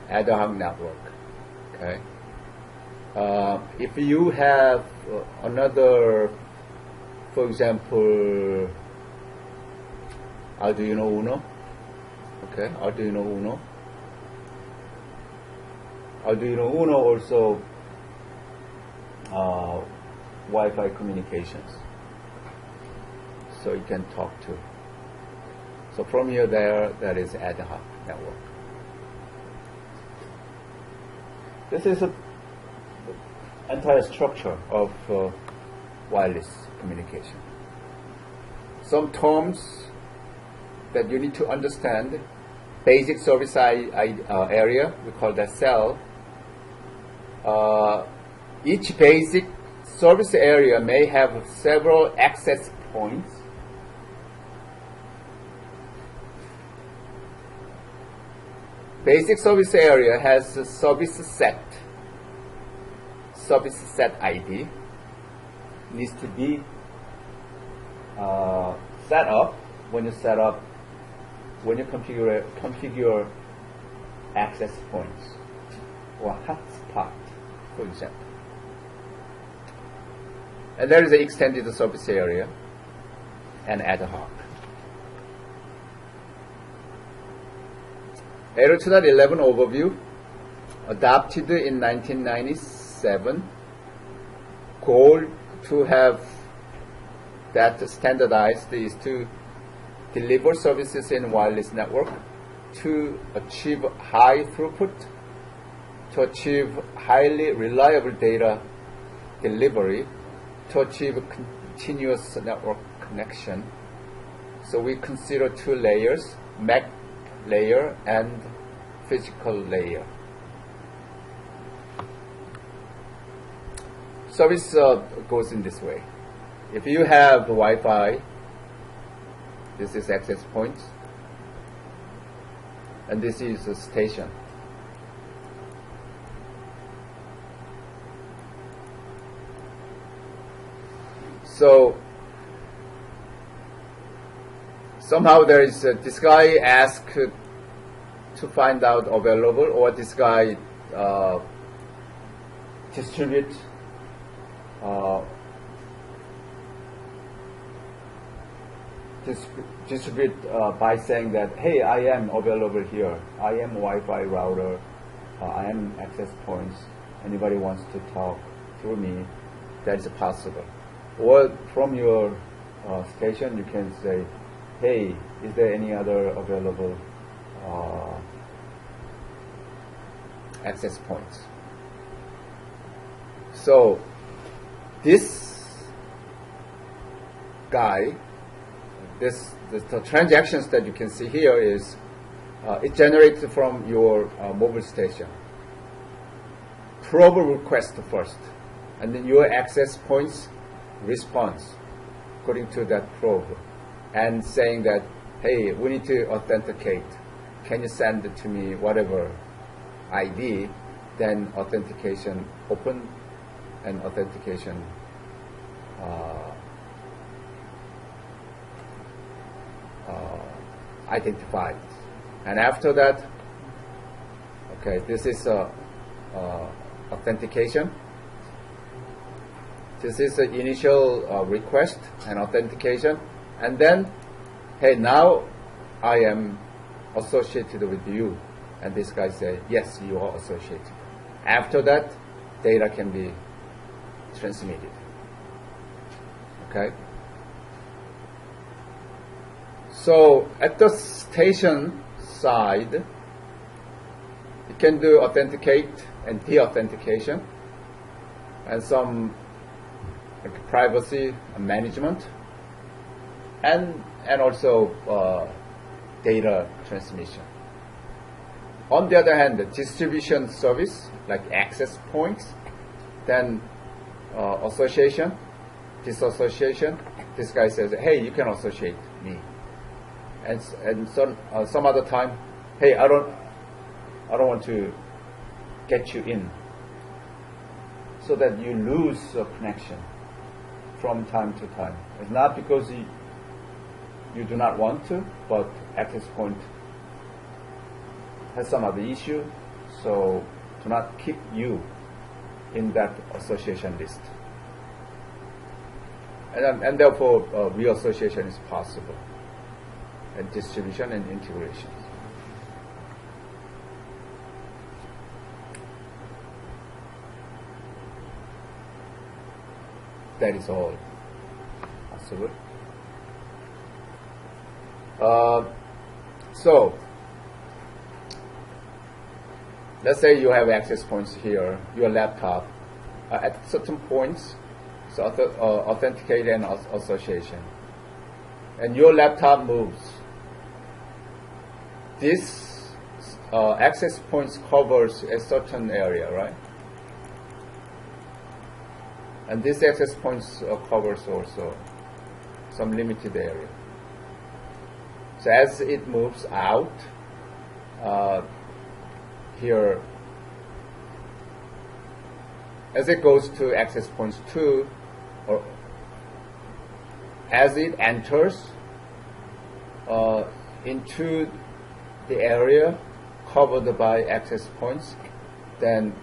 ad hoc network. Okay. If you have another, for example, Arduino Uno. Okay, Arduino Uno. Arduino Uno also Wi-Fi communications, so you can talk to. So from here, that is ad hoc network. This is the entire structure of wireless communication. Some terms that you need to understand: basic service area, we call that cell. Each basic service area may have several access points. Basic service area has a service set ID. Needs to be set up when you configure access points or hotspot, for example. And there is an extended service area and ad hoc. 802.11 overview, adopted in 1997. Goal to have that standardized is to deliver services in wireless network, to achieve high throughput, to achieve highly reliable data delivery, to achieve continuous network connection. So we consider two layers, MAC layer and physical layer. Service goes in this way. If you have Wi-Fi, this is access points, and this is a station. So somehow there is this guy asked to find out available, or this guy distribute by saying that, hey, I am available here. I am Wi-Fi router. I am access points. Anybody wants to talk through me, that is possible. Or from your station, you can say, hey, is there any other available access points? So this guy, the transactions that you can see here is it generated from your mobile station. Probe request first, and then your access points response according to that probe, and saying that, hey, we need to authenticate. Can you send it to me whatever ID? Then authentication open and authentication identified. And after that, okay, this is authentication. This is the initial request and authentication. And then, hey, now I am associated with you. And this guy says, yes, you are associated. After that, data can be transmitted. Okay? So at the station side, you can do authenticate and de-authentication and some like privacy management and also data transmission. On the other hand, the distribution service like access points, then association, disassociation. This guy says, hey, you can associate me. And some other time, hey, I don't want to get you in, so that you lose a connection from time to time. It's not because you do not want to, but access point has some other issue, so to not keep you in that association list. And therefore, reassociation is possible, and distribution and integration. That is all possible. So, let's say you have access points here, your laptop, at certain points, so authenticate and association. And your laptop moves. This access points covers a certain area, right? And this access points covers also some limited area. So as it moves out, here, as it goes to access points 2, or as it enters into the area covered by access points, then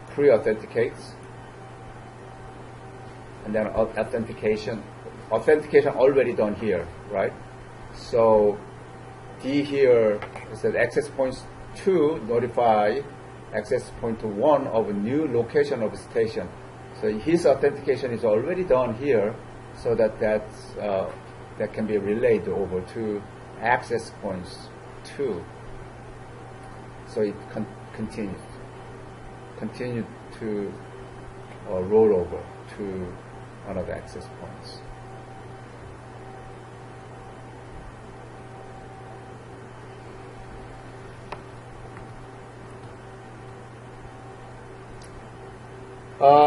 pre-authenticates, and then authentication already done here, right? So D here is that access points 2 notify access point 1 of a new location of station. So his authentication is already done here, so that that can be relayed over to access points 2. So it continued to roll over to one of the access points.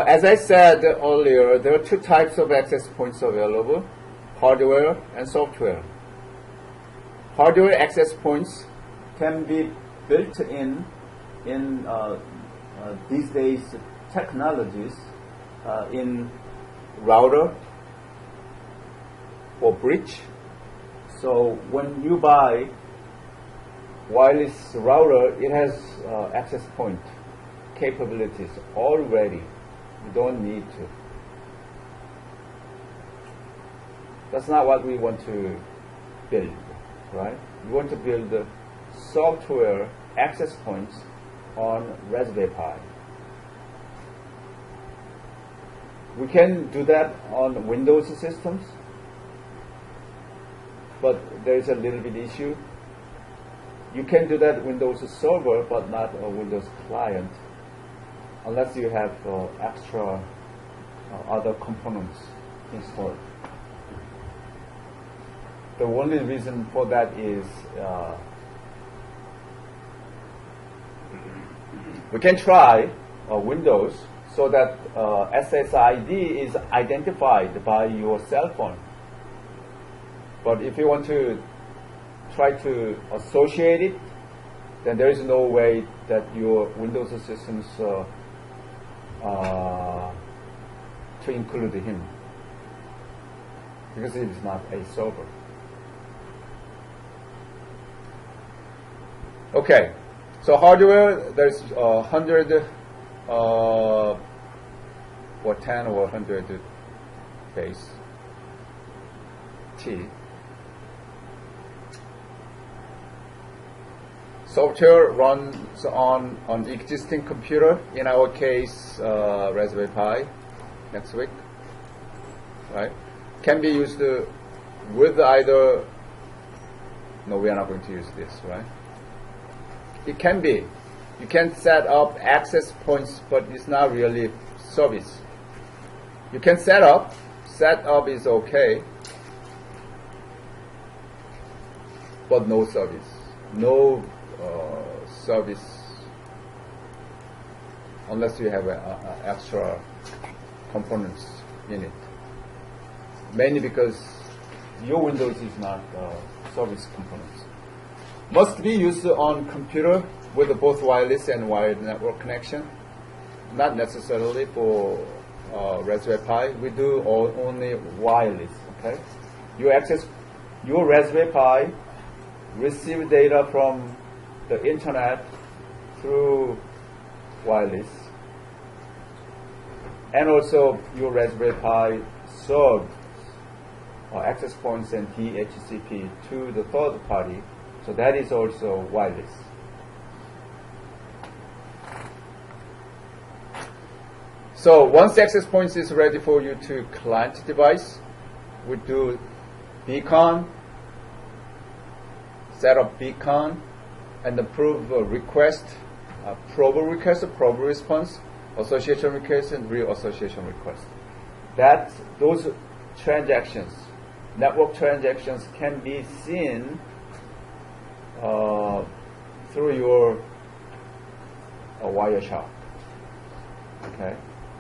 As I said earlier, there are two types of access points available, hardware and software. Hardware access points can be built in these days technologies in router or bridge. So when you buy wireless router, it has access point capabilities already. You don't need to. That's not what we want to build, right? We want to build software access points on Raspberry Pi. We can do that on Windows systems, but there is a little bit issue. You can do that Windows Server, but not a Windows client, unless you have extra other components installed. The only reason for that is we can try Windows so that SSID is identified by your cell phone. But if you want to try to associate it, then there is no way that your Windows systems to include him, because it is not a server. Okay, so hardware, there's 100 or 10 or 100 base T. Software runs on existing computer, in our case Raspberry Pi, next week, right? Can be used with either, no, we are not going to use this, right? It can be. You can set up access points, but it's not really service. You can set up is okay, but no service. No service unless you have extra components in it. Mainly because your Windows is not service components. Must be used on computer with both wireless and wired network connection. Not necessarily for Raspberry Pi. We do only wireless. Okay. You access your Raspberry Pi, receive data from the internet through wireless, and also your Raspberry Pi serves access points and DHCP to the third party, so that is also wireless. So once the access point is ready for you to client device, we do beacon, set up beacon, and approve a request, probe request, probe response, association request, and reassociation request. Those transactions, network transactions, can be seen through your Wireshark. Okay,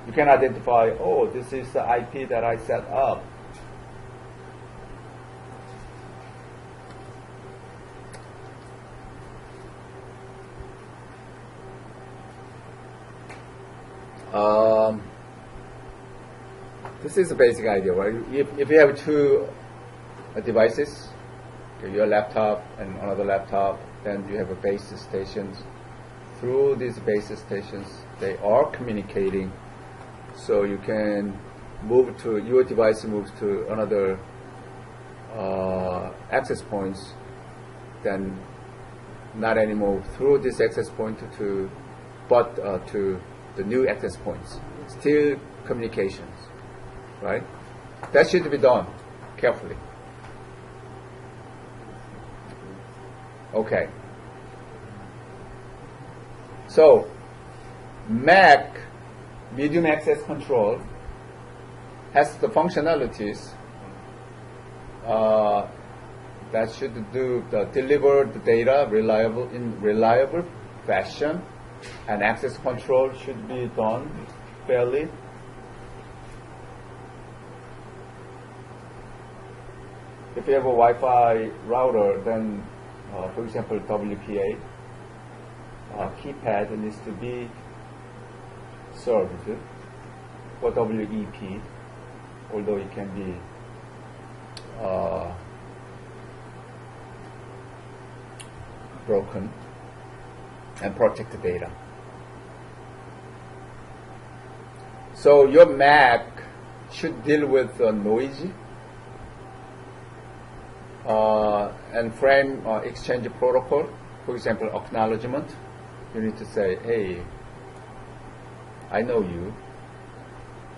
you can identify, oh, this is the IP that I set up. This is the basic idea, right? If you have two devices, okay, your laptop and another laptop, then you have a base stations. Through these base stations, they are communicating, so you can move to, your device moves to another access points, then not anymore through this access point but to the new access points. Still communications, right? That should be done carefully. Okay. So, Mac medium access control has the functionalities that should deliver the data in reliable fashion, and access control should be done fairly. If you have a Wi-Fi router, then for example WPA keypad needs to be served for WEP, although it can be broken, and protect the data. So your Mac should deal with noise and frame exchange protocol, for example acknowledgement, You need to say, hey, I know you.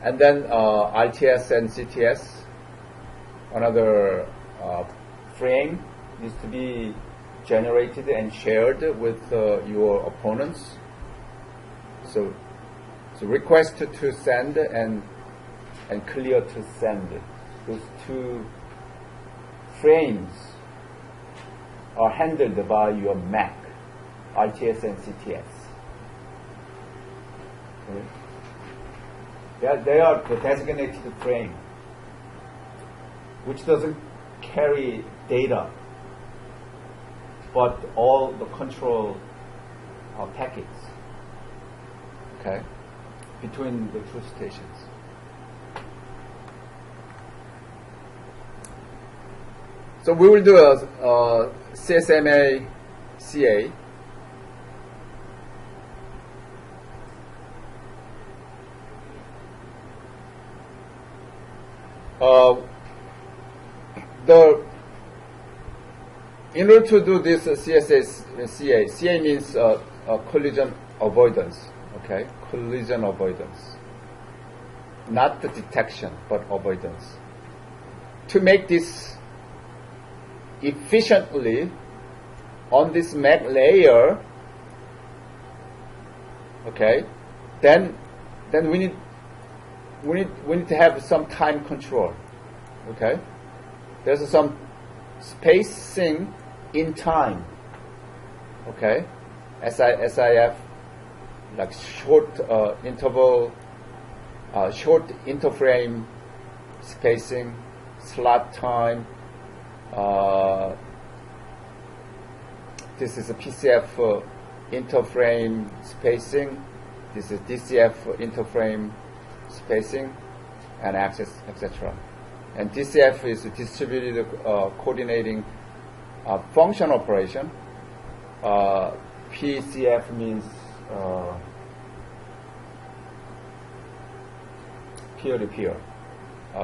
And then RTS and CTS, another frame needs to be generated and shared with your opponents. So request to send and clear to send. Those two frames are handled by your Mac, RTS and CTS. Okay. They are the designated frame, which doesn't carry data, but all the control packets, okay, between the two stations. So we will do a CSMA CA. In order to do this CA means collision avoidance. Okay, collision avoidance, not the detection but avoidance. To make this efficiently on this Mac layer, okay, then we need to have some time control. Okay, there's some spacing in time. Okay, SIF, like short interval, short interframe spacing, slot time. This is a PCF interframe spacing. This is DCF interframe spacing and access, etc. And DCF is a distributed coordinating function operation. PCF means peer-to-peer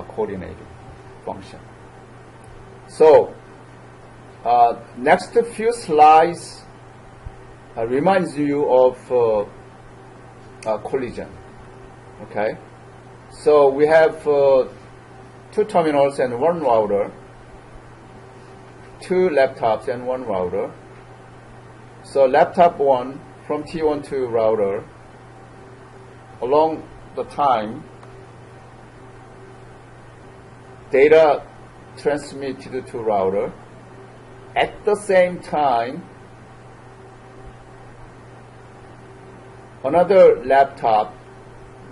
coordinating function. So next few slides reminds you of collision. Okay, so we have two terminals and one router, two laptops and one router. So laptop 1 from T1 to router, along the time, data transmitted to router. At the same time, another laptop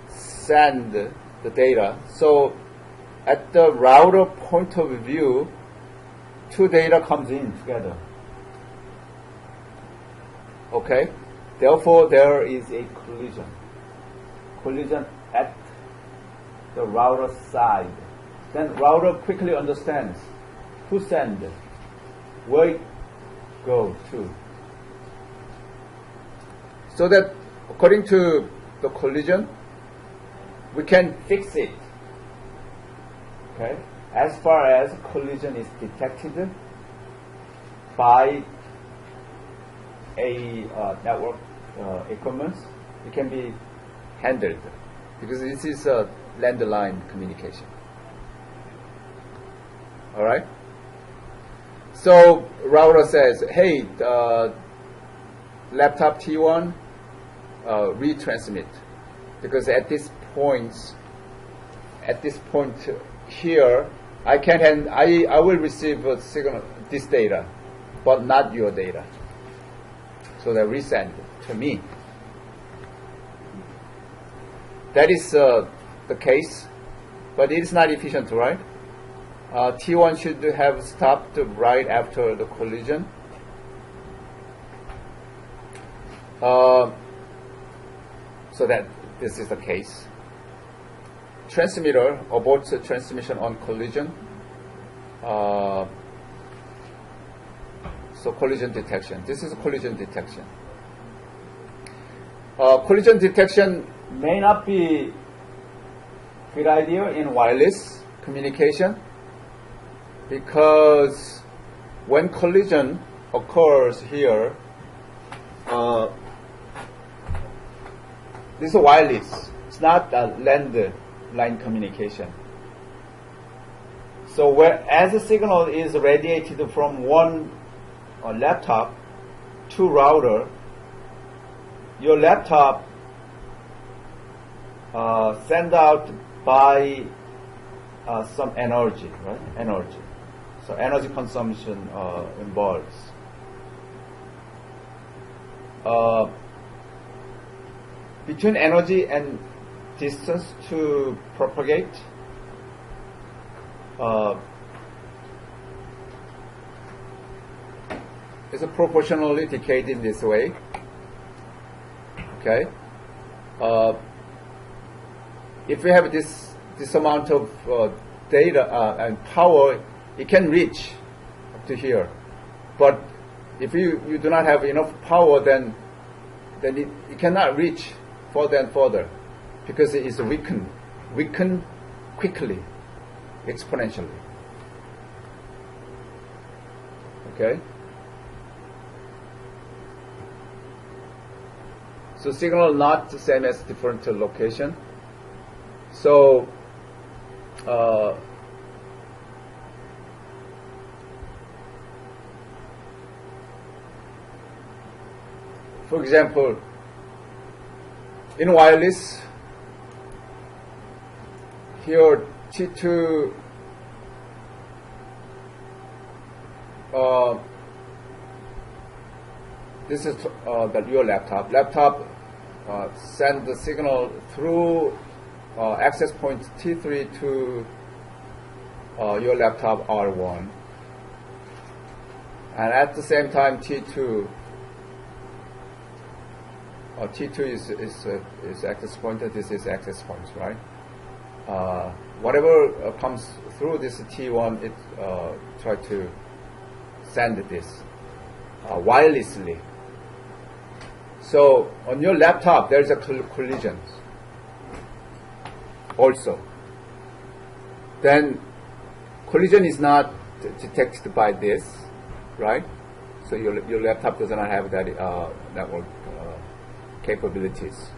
send the data. So at the router point of view, two data comes in together. Okay? Therefore, there is a collision. Collision at the router side. Then router quickly understands who send, where it go to. So that according to the collision, we can fix it. Okay? As far as collision is detected by a network equipment, it can be handled because this is a landline communication. All right. So router says, "Hey, laptop T1, retransmit," because at this point here, I will receive a signal, this data, but not your data. So they resend to me. That is the case, but it is not efficient, right? T1 should have stopped right after the collision. So that this is the case. Transmitter aborts the transmission on collision. So collision detection. This is collision detection. Collision detection may not be good idea in wireless communication, because when collision occurs here, this is wireless. It's not a landline communication. So whereas the signal is radiated from one laptop to router, your laptop send out by some energy, right? Energy. So energy consumption involves. Between energy and distance to propagate, is proportionally decayed in this way. Okay. If we have this amount of data and power, it can reach up to here. But if you do not have enough power, then it cannot reach further and further, because it is weakened quickly, exponentially. Okay. So signal not the same as different location. So for example, in wireless, here T2 this is your laptop. Laptop send the signal through access point T3 to your laptop R1, and at the same time T2 is access point. This is access point, right? Whatever comes through this T1, it try to send this wirelessly. So on your laptop, there's a collision also. Then collision is not detected by this, right? So your laptop does not have that network capabilities.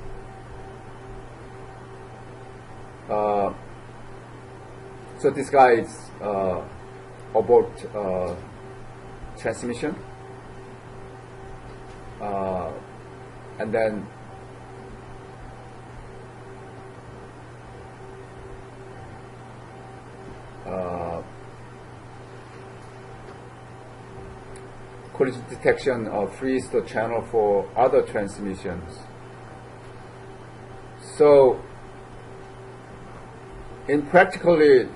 So this guy is abort transmission, and then collision detection frees the channel for other transmissions. So in practically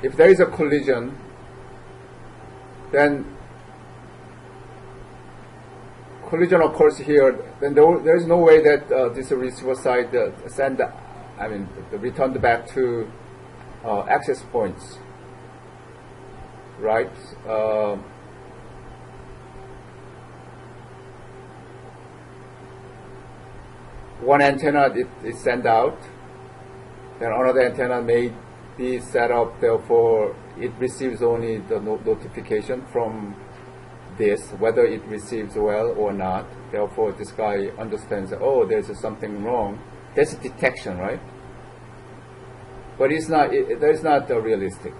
if there is a collision, then collision occurs here, then there is no way that this receiver side returned back to access points, right? One antenna is sent out, then another antenna may be set up, therefore it receives only the notification from this, whether it receives well or not. Therefore this guy understands that, oh, there's something wrong. That's detection, right? But it's not, that is not realistic.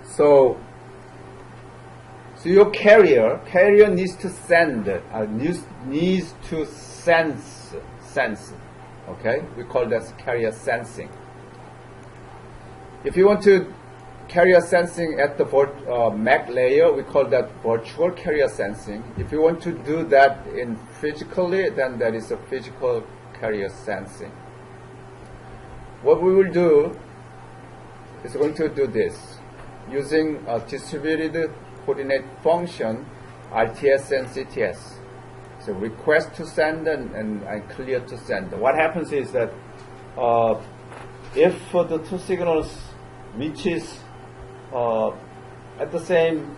So your carrier needs to send, needs to sense. Okay, we call that carrier sensing. If you want to carrier sensing at the MAC layer, we call that virtual carrier sensing. If you want to do that in physically, then that is a physical carrier sensing. What we will do is going to do this using a distributed coordinate function, RTS and CTS. So request to send and clear to send. What happens is that if the two signals reaches at the same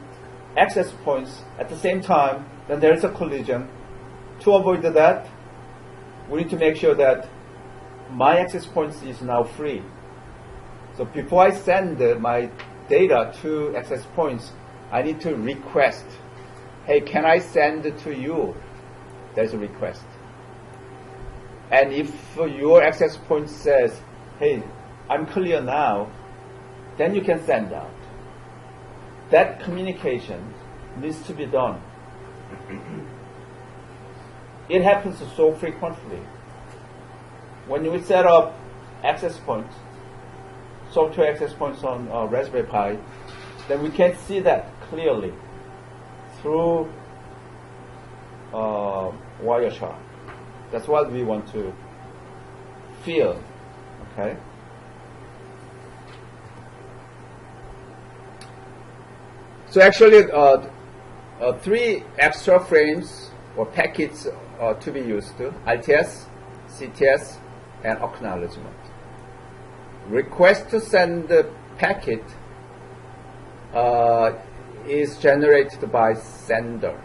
access points at the same time, then there is a collision. To avoid that, we need to make sure that my access point is now free. So before I send my data to access points, I need to request, hey, can I send to you? There's a request. And if your access point says, hey, I'm clear now, then you can send out. That communication needs to be done. It happens so frequently. When we set up access points, software access points on Raspberry Pi, then we can see that clearly through Wireshark. That's what we want to feel. Okay. So actually, 3 extra frames or packets to be used: RTS, CTS, and acknowledgement. Request to send the packet is generated by sender,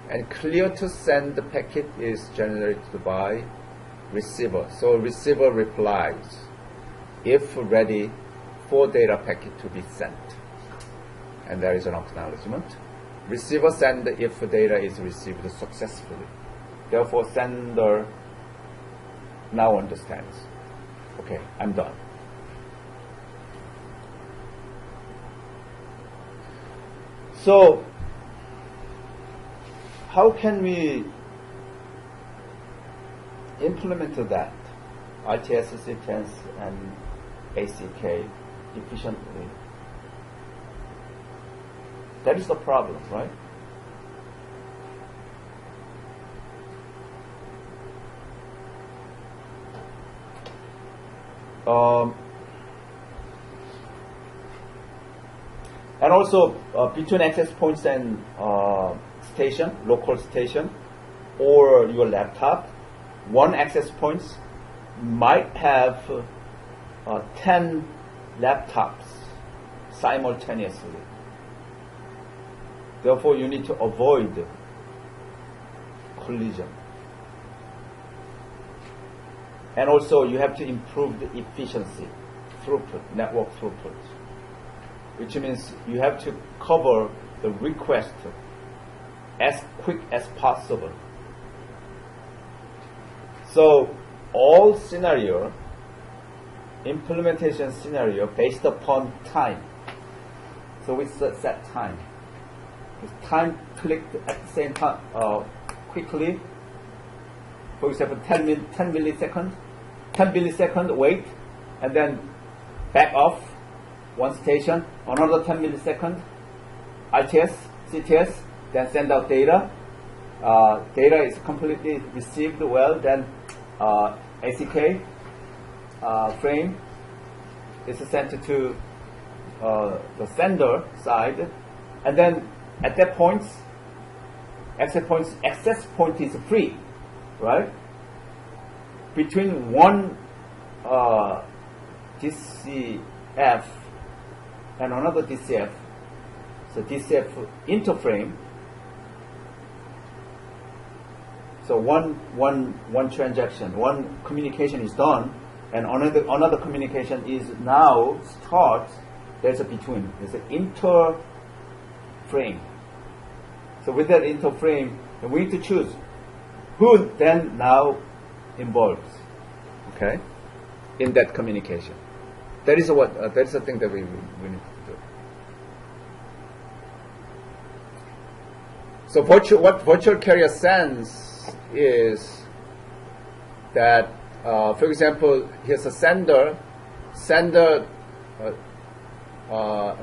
and clear to send the packet is generated by receiver. So receiver replies if ready for data packet to be sent, and there is an acknowledgement. Receiver send if data is received successfully. Therefore, sender now understands. Okay, I'm done. So, how can we implement that RTS, CTS, and ACK efficiently? That is the problem, right? And also between access points and station, local station, or your laptop, one access points might have 10 laptops simultaneously. Therefore, you need to avoid collision. And also, you have to improve the efficiency, throughput, network throughput, which means you have to cover the request as quick as possible. So, all scenario, implementation scenario based upon time. So we set time. If time clicked at the same time quickly, for example, 10 millisecond wait, and then back off one station, another 10 millisecond, RTS, CTS, then send out data. Data is completely received well, then ACK frame is sent to the sender side, and then at that point, access point is free, right? Between one DCF and another DCF, so DCF interframe. So one transaction, one communication is done, and another communication is now starts. There's a between. There's an interframe. So with that interframe, we need to choose who then now involves, okay, in that communication. That is the thing that we need to do. So what virtual carrier sends is that, for example, here's a sender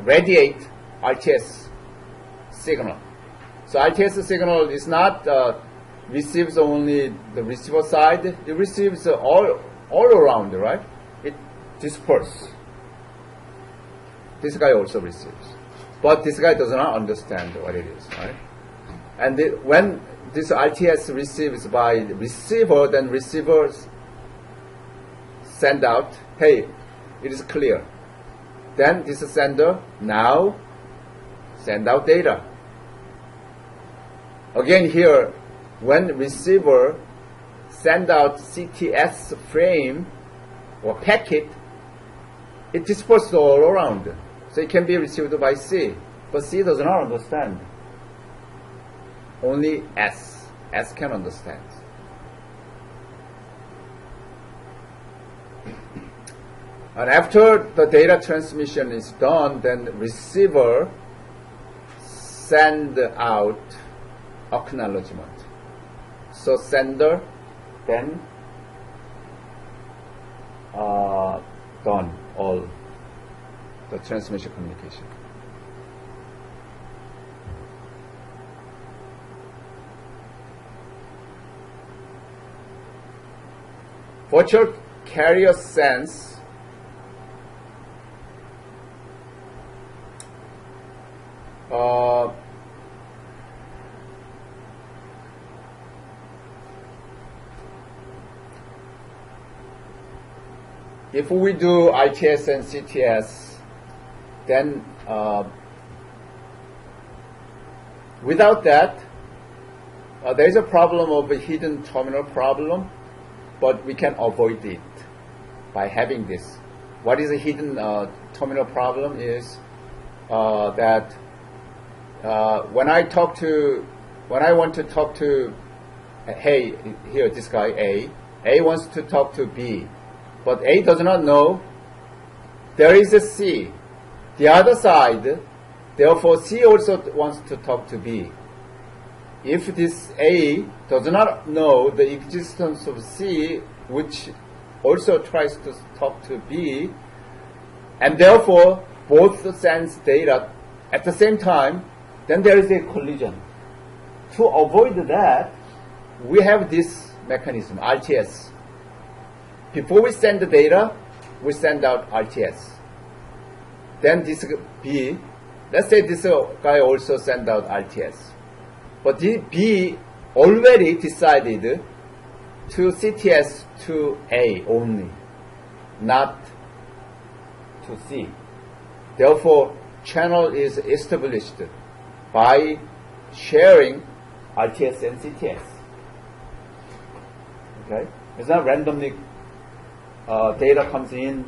radiate RTS signal. So RTS signal is not receives only the receiver side. It receives all around, right? It disperses. This guy also receives, but this guy does not understand what it is, right? And when this RTS receives by receiver, then receivers send out, hey, it is clear. Then this sender now send out data. Again here, when receiver send out CTS frame or packet, it disperses all around. So it can be received by C. But C does not understand. Only S. S can understand. And after the data transmission is done, then the receiver send out acknowledgement. So sender then done all the transmission communication. Virtual carrier sense if we do ITS and CTS, then without that, there is a problem of a hidden terminal problem, but we can avoid it by having this. What is a hidden terminal problem is that when I want to talk to, hey, here, this guy A wants to talk to B, but A does not know there is a C. The other side, therefore C also wants to talk to B. If this A does not know the existence of C, which also tries to talk to B, and therefore both sends data at the same time, then there is a collision. To avoid that, we have this mechanism, RTS. Before we send the data, we send out RTS. Then this B, let's say this guy also send out RTS. But B already decided to CTS to A only, not to C. Therefore, channel is established by sharing RTS and CTS. Okay? It's not randomly data comes in,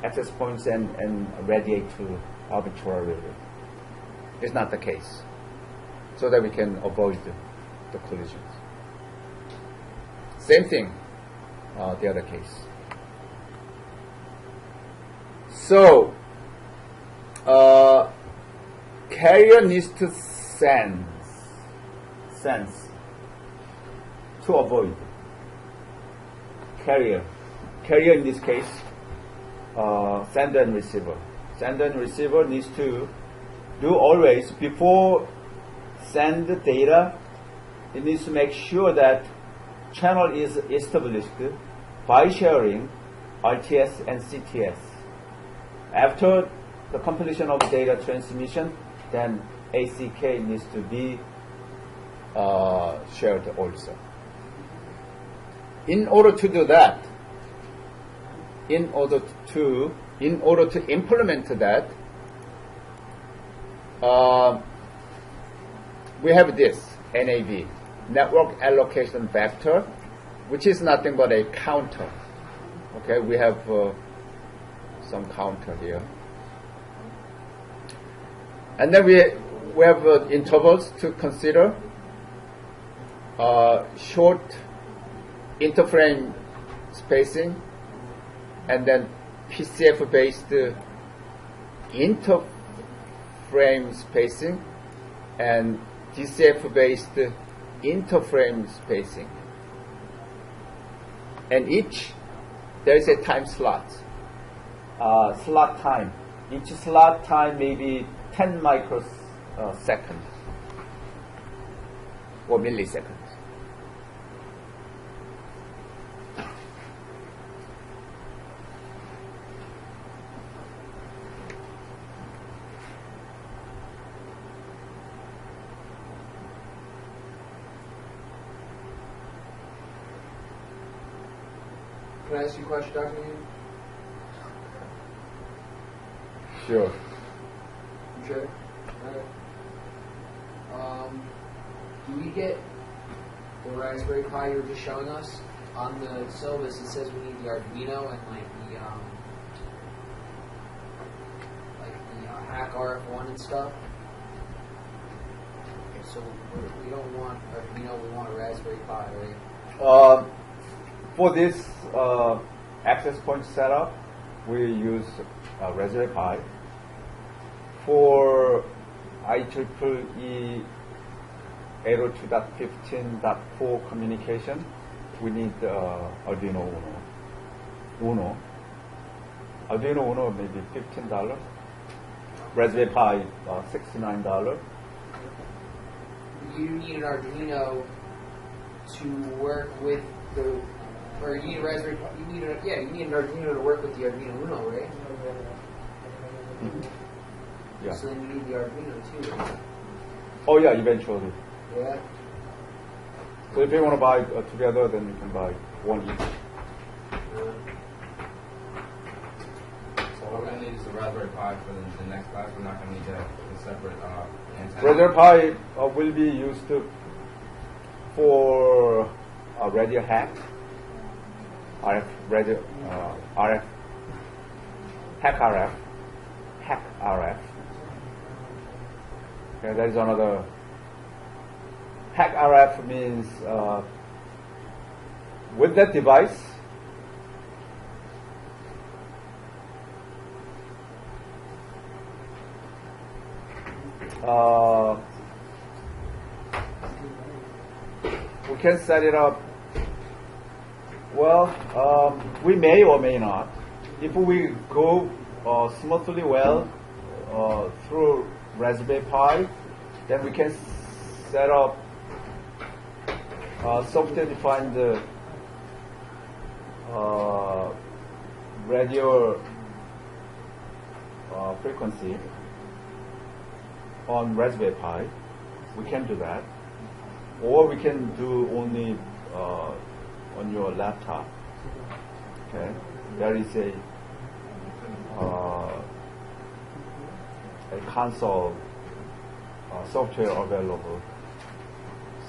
access points and radiate to arbitrarily. It's not the case. So that we can avoid the collisions. Same thing, the other case. So, carrier needs to sense to avoid. Carrier in this case, sender and receiver. Sender and receiver needs to do always, before send the data, it needs to make sure that channel is established by sharing RTS and CTS. After the completion of data transmission, then ACK needs to be shared also. In order to do that, in order to implement that, we have this NAV, network allocation vector, which is nothing but a counter. Okay, we have some counter here, and then we have intervals to consider. Short interframe spacing, and then PCF based interframe spacing, and DCF based interframe spacing. And each, there is a time slot. Slot time. Each slot time may be 10 microseconds or milliseconds. Can I ask you a question, Dr. Lee? Sure. You sure? Alright. Do we get the Raspberry Pi you were just showing us? On the syllabus it says we need the Arduino and like the RF1 and stuff. So we don't want Arduino, we want a Raspberry Pi, right? For this access point setup, we use Raspberry Pi. For IEEE 802.15.4 communication, we need Arduino Uno. Arduino Uno maybe $15. Raspberry Pi $69. You need an Arduino to work with the, or you need a Raspberry Pi. You need an Arduino to work with the Arduino Uno, right? Yeah. So then you need the Arduino too. Right? Oh yeah, eventually. Yeah. So if you want to buy together, then you can buy one each. So what we're going to need is the Raspberry Pi for the next class. We're not going to need a separate antenna. Raspberry Pi will be used for radio hack, RF radio, RF, hack RF. Okay, that is another. Hack RF means with that device, we can set it up. Well, we may or may not. If we go smoothly well through Raspberry Pi, then we can set up software-defined radio frequency on Raspberry Pi. We can do that, or we can do only on your laptop. Okay, there is a console software available.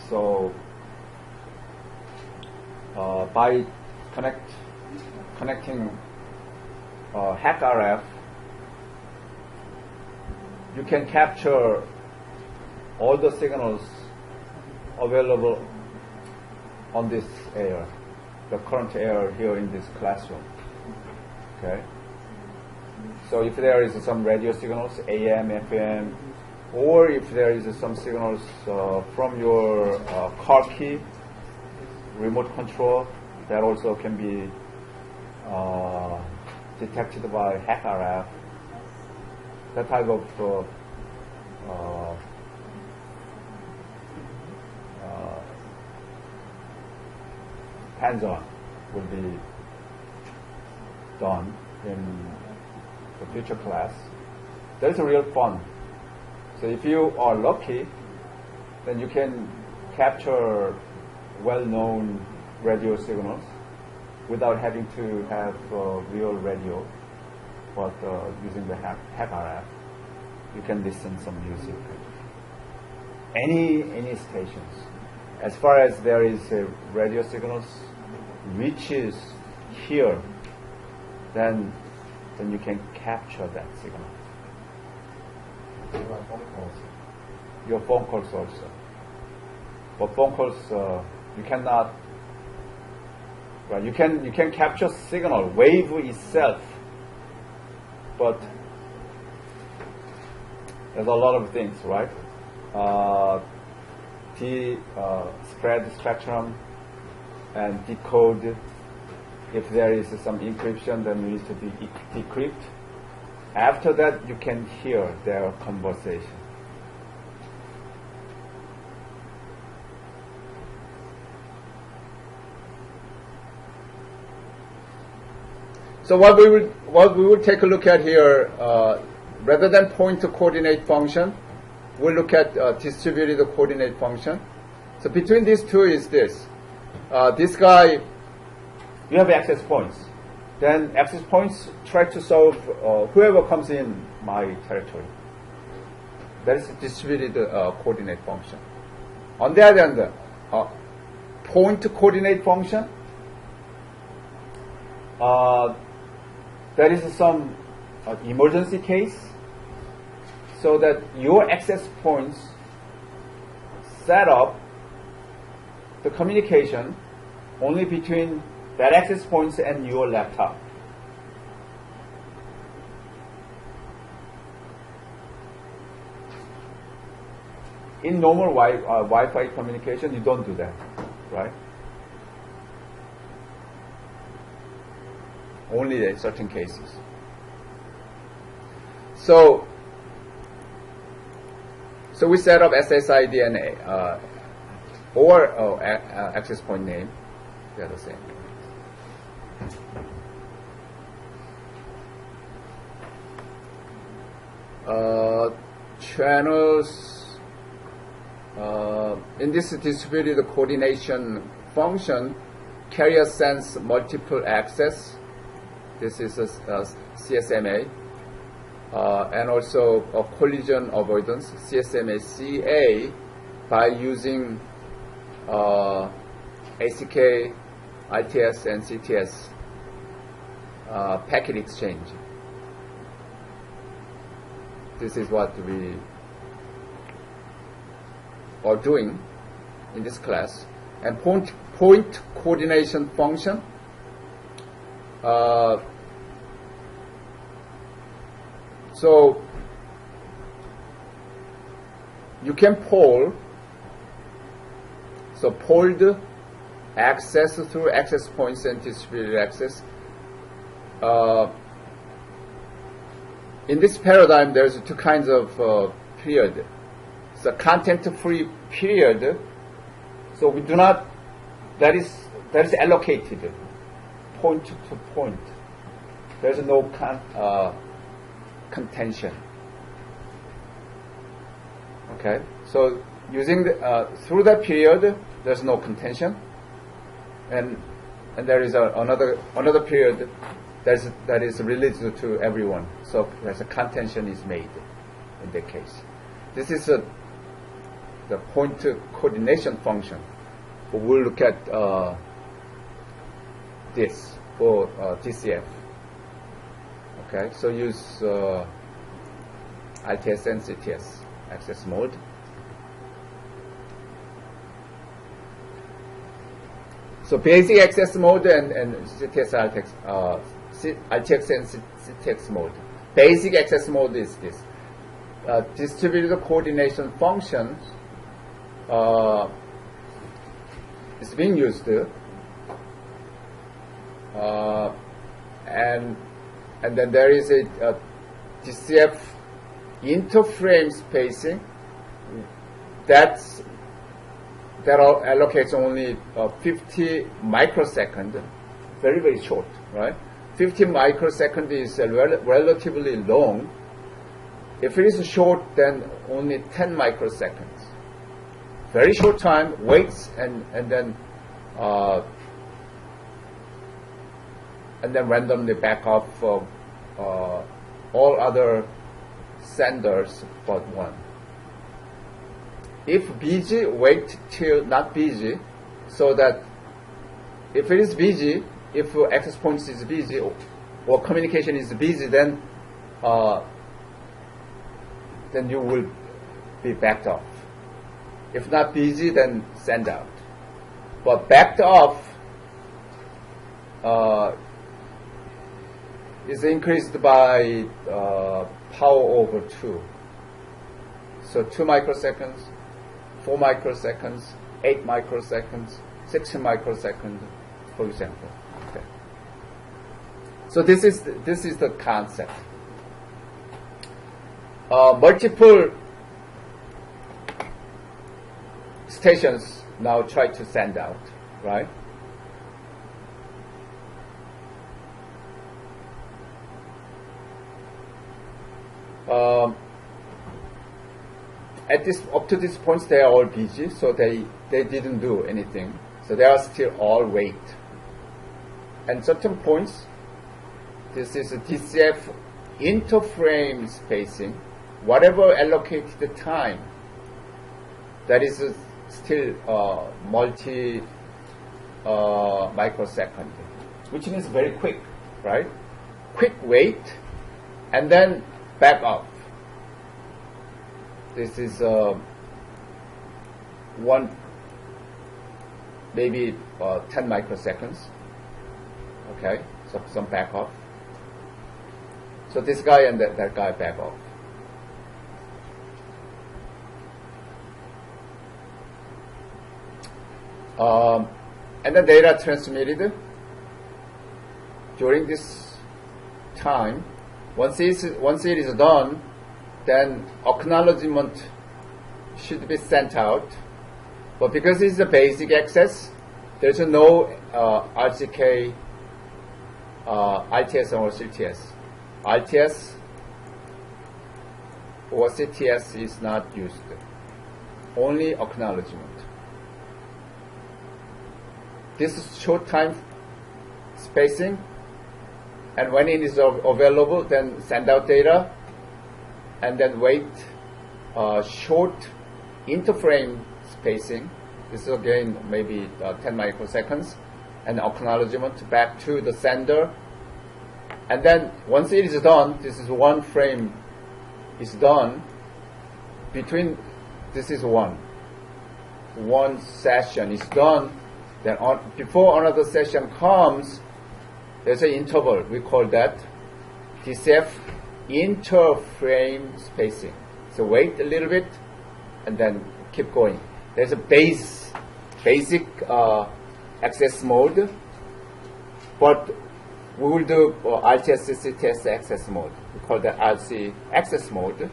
So by connecting hack RF, you can capture all the signals available on this air, the current air here in this classroom. Okay. So if there is some radio signals, AM, FM, or if there is some signals from your car key, remote control, that also can be detected by hack RF. That type of hands-on will be done in the future class. That is real fun. So if you are lucky, then you can capture well-known radio signals without having to have real radio, but using the hack RF, you can listen some music. Any stations. As far as there is radio signals reaches here, then you can capture that signal. What about phone calls? Your phone calls also. But phone calls you cannot. Well, you can capture signal wave itself, but there's a lot of things, right? Spread spectrum and decode. If there is some encryption, then it needs to be decrypt. After that, you can hear their conversation. So what we will take a look at here, rather than point to coordinate function, we'll look at distributed coordinate function. So between these two is this. This guy, you have access points. Then access points try to solve whoever comes in my territory. That is a distributed coordinate function. On the other hand, point coordinate function, there is some emergency case. so that your access points set up the communication only between that access points and your laptop. In normal Wi-Fi communication, you don't do that, right? Only in certain cases. So we set up SSID and or access point name. They are the same. Channels. In this distributed coordination function, carrier sends multiple access. This is a CSMA. And also a collision avoidance, CSMA-CA, by using ACK, ITS, and CTS packet exchange. This is what we are doing in this class. And point coordination function. So you can poll. So polled access through access points and distributed access. In this paradigm, there's two kinds of period. So content-free period. So we do not. That is allocated point to point. There's no contention. Okay, so using through that period, there's no contention, and there is another period that is related to everyone. So there's a contention is made in that case. This is the point coordination function. We'll look at this for DCF. Okay, so use ITS and CTS access mode. So basic access mode and CTS ITX and CTX mode. Basic access mode is this. Distributed coordination functions is being used, and then there is a DCF interframe spacing that allocates only 50 microsecond, very, very short, right? 50 microsecond is relatively long. If it is short, then only 10 microseconds. Very short time, waits, and then randomly back off all other senders but one. If busy, wait till not busy, so that if it is busy, if access point is busy or communication is busy, then you will be backed off. If not busy, then send out. But backed off is increased by power over 2. So 2 microseconds, 4 microseconds, 8 microseconds, 16 microseconds, for example. Okay. So this is the concept. Multiple stations now try to send out, right? Up to this point, they are all busy, so they didn't do anything. So they are still all wait. And certain points, this is a DCF interframe spacing. Whatever allocated time, that is still multi microsecond, which means very quick, right? Quick wait, and then back off. this is maybe 10 microseconds. Okay, so some back off. So this guy and that guy back off. And the data transmitted during this time. Once it is done, then acknowledgement should be sent out. But because it's a basic access, there's no RCK, ITS or CTS. ITS or CTS is not used. Only acknowledgement. This is short time spacing, and when it is available, then send out data, and then wait short interframe spacing. This is again maybe 10 microseconds, and acknowledgement back to the sender. And then once it is done, this is one frame is done. Between this is one session is done. Then before another session comes, there's an interval. We call that DCF interframe spacing. So wait a little bit, and then keep going. There's a basic access mode, but we will do RTS CTS access mode. We call that RC access mode.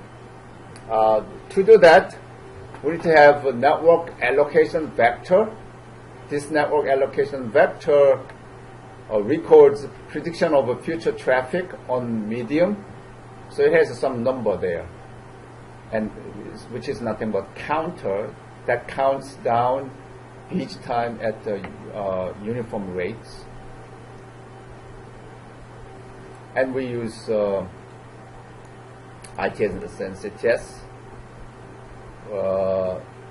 To do that, we need to have a network allocation vector. This network allocation vector records prediction of future traffic on medium. So it has some number there, and which is nothing but counter that counts down each time at the uniform rates. And we use ITS and CTS.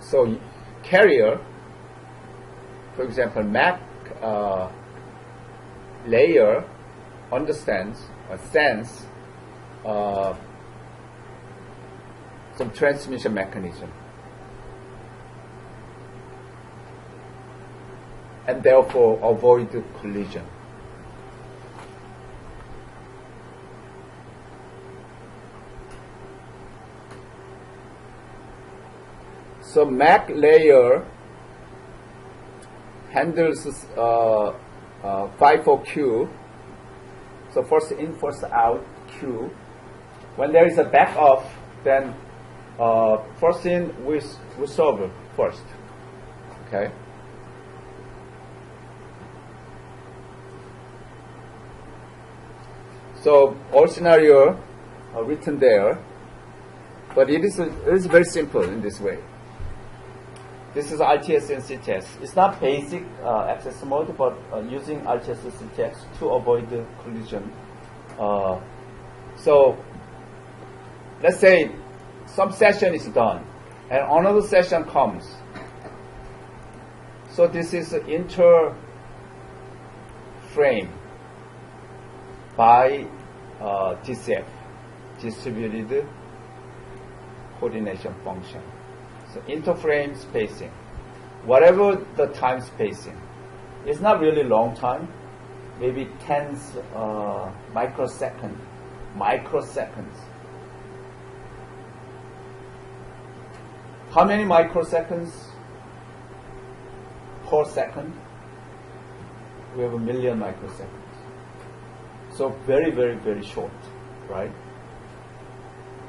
So carrier, for example, MAC layer understands or sense some transmission mechanism, and therefore avoid collision. So MAC layer handles 5-4 so first in, first out queue. When there is a back off, then first in we solve first. Okay. So all scenario are written there, but it is very simple in this way. This is RTS and CTS. It's not basic access mode, but using RTS and CTS to avoid the collision. So let's say some session is done, and another session comes. So this is inter frame by DCF, distributed coordination function. So interframe spacing, whatever the time spacing, it's not really long time, maybe tens microseconds. How many microseconds per second? We have 1 million microseconds. So very, very, very short, right?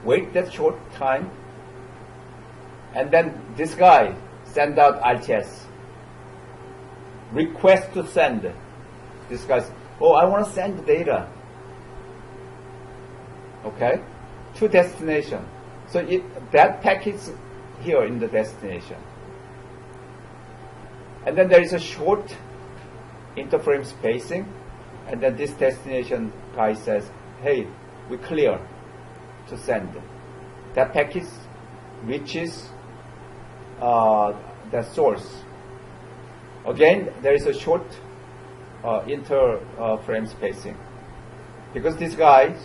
Wait that short time, and then this guy send out RTS. Request to send. This guy's, oh, I want to send data. Okay? To destination. So that packet is here in the destination. And then there is a short interframe spacing, and then this destination guy says, hey, we clear to send. That packet reaches the source. Again, there is a short interframe spacing, because this guy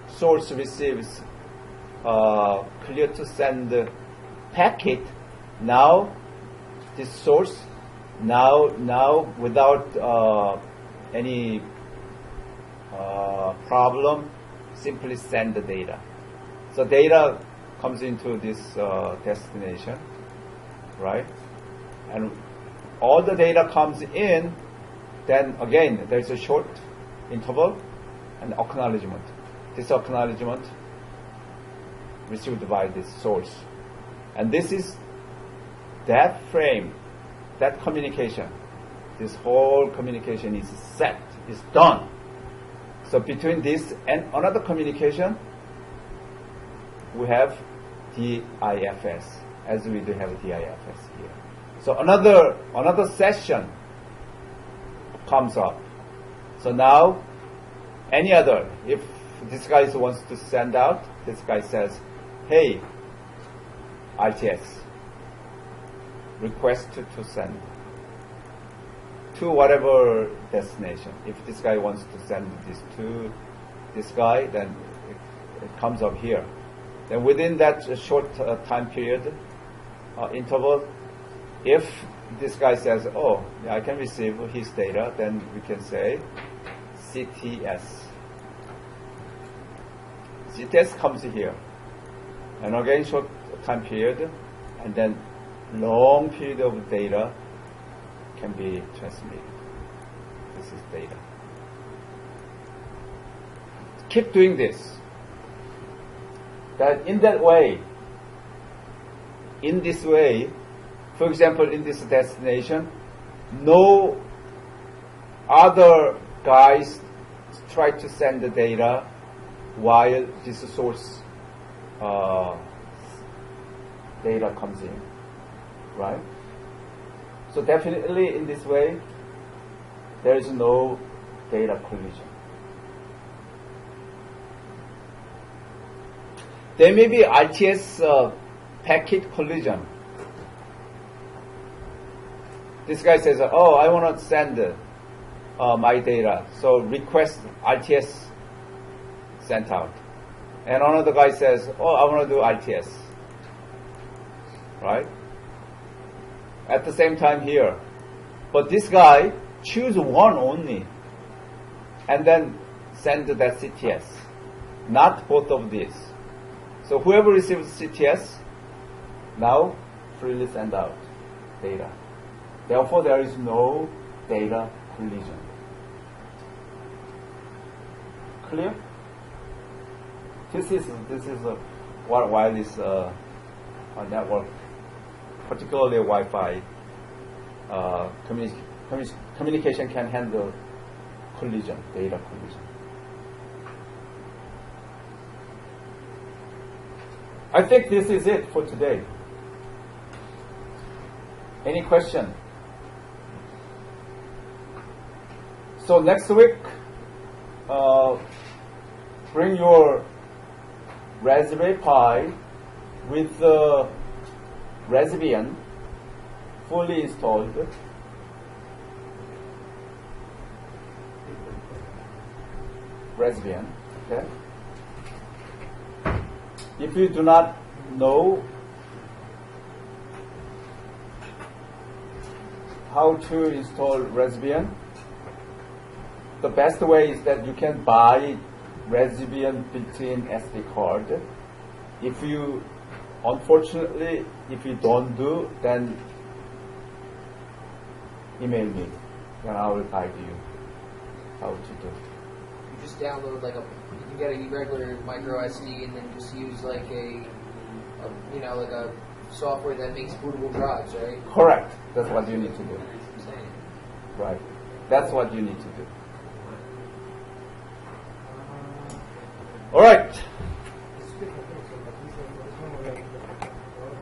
source receives clear to send the packet. Now this source now without any problem, simply send the data. So data comes into this destination, right? And all the data comes in, then again there's a short interval and acknowledgement. This acknowledgement received by this source. And this is that frame, that communication. This whole communication is set, is done. So between this and another communication, we have DIFS, as we do have DIFS here. So another session comes up. So now, any other, if this guy wants to send out, this guy says, hey, RTS, request to send to whatever destination. If this guy wants to send this to this guy, then it comes up here. Then within that short time period, interval, if this guy says, oh, yeah, I can receive his data, then we can say CTS. CTS comes here. And again, short time period, and then long period of data can be transmitted. This is data. Keep doing this. That in that way, in this way, for example, in this destination, no other guys try to send the data while this source data comes in, right? So definitely in this way, there is no data collision. There may be RTS packet collision. This guy says, oh, I want to send my data, so request RTS sent out. And another guy says, oh, I want to do RTS. Right? At the same time here. But this guy choose one only and then send that CTS. Not both of these. So whoever receives CTS now freely send out data. Therefore, there is no data collision. Clear? This is what wireless network, particularly Wi-Fi communication can handle collision, data collision. I think this is it for today. Any question? So next week, bring your Raspberry Pi with the Raspbian fully installed. Raspbian, okay? If you do not know how to install Raspbian, the best way is that you can buy Raspbian built-in SD card. If you, unfortunately, if you don't do, then email me, and I will guide you how to do. You just download like you can get a regular micro SD and then just use like a like a software that makes bootable drives, right? Correct. That's what you need to do. That's what I'm saying. Right. That's what you need to do. All right.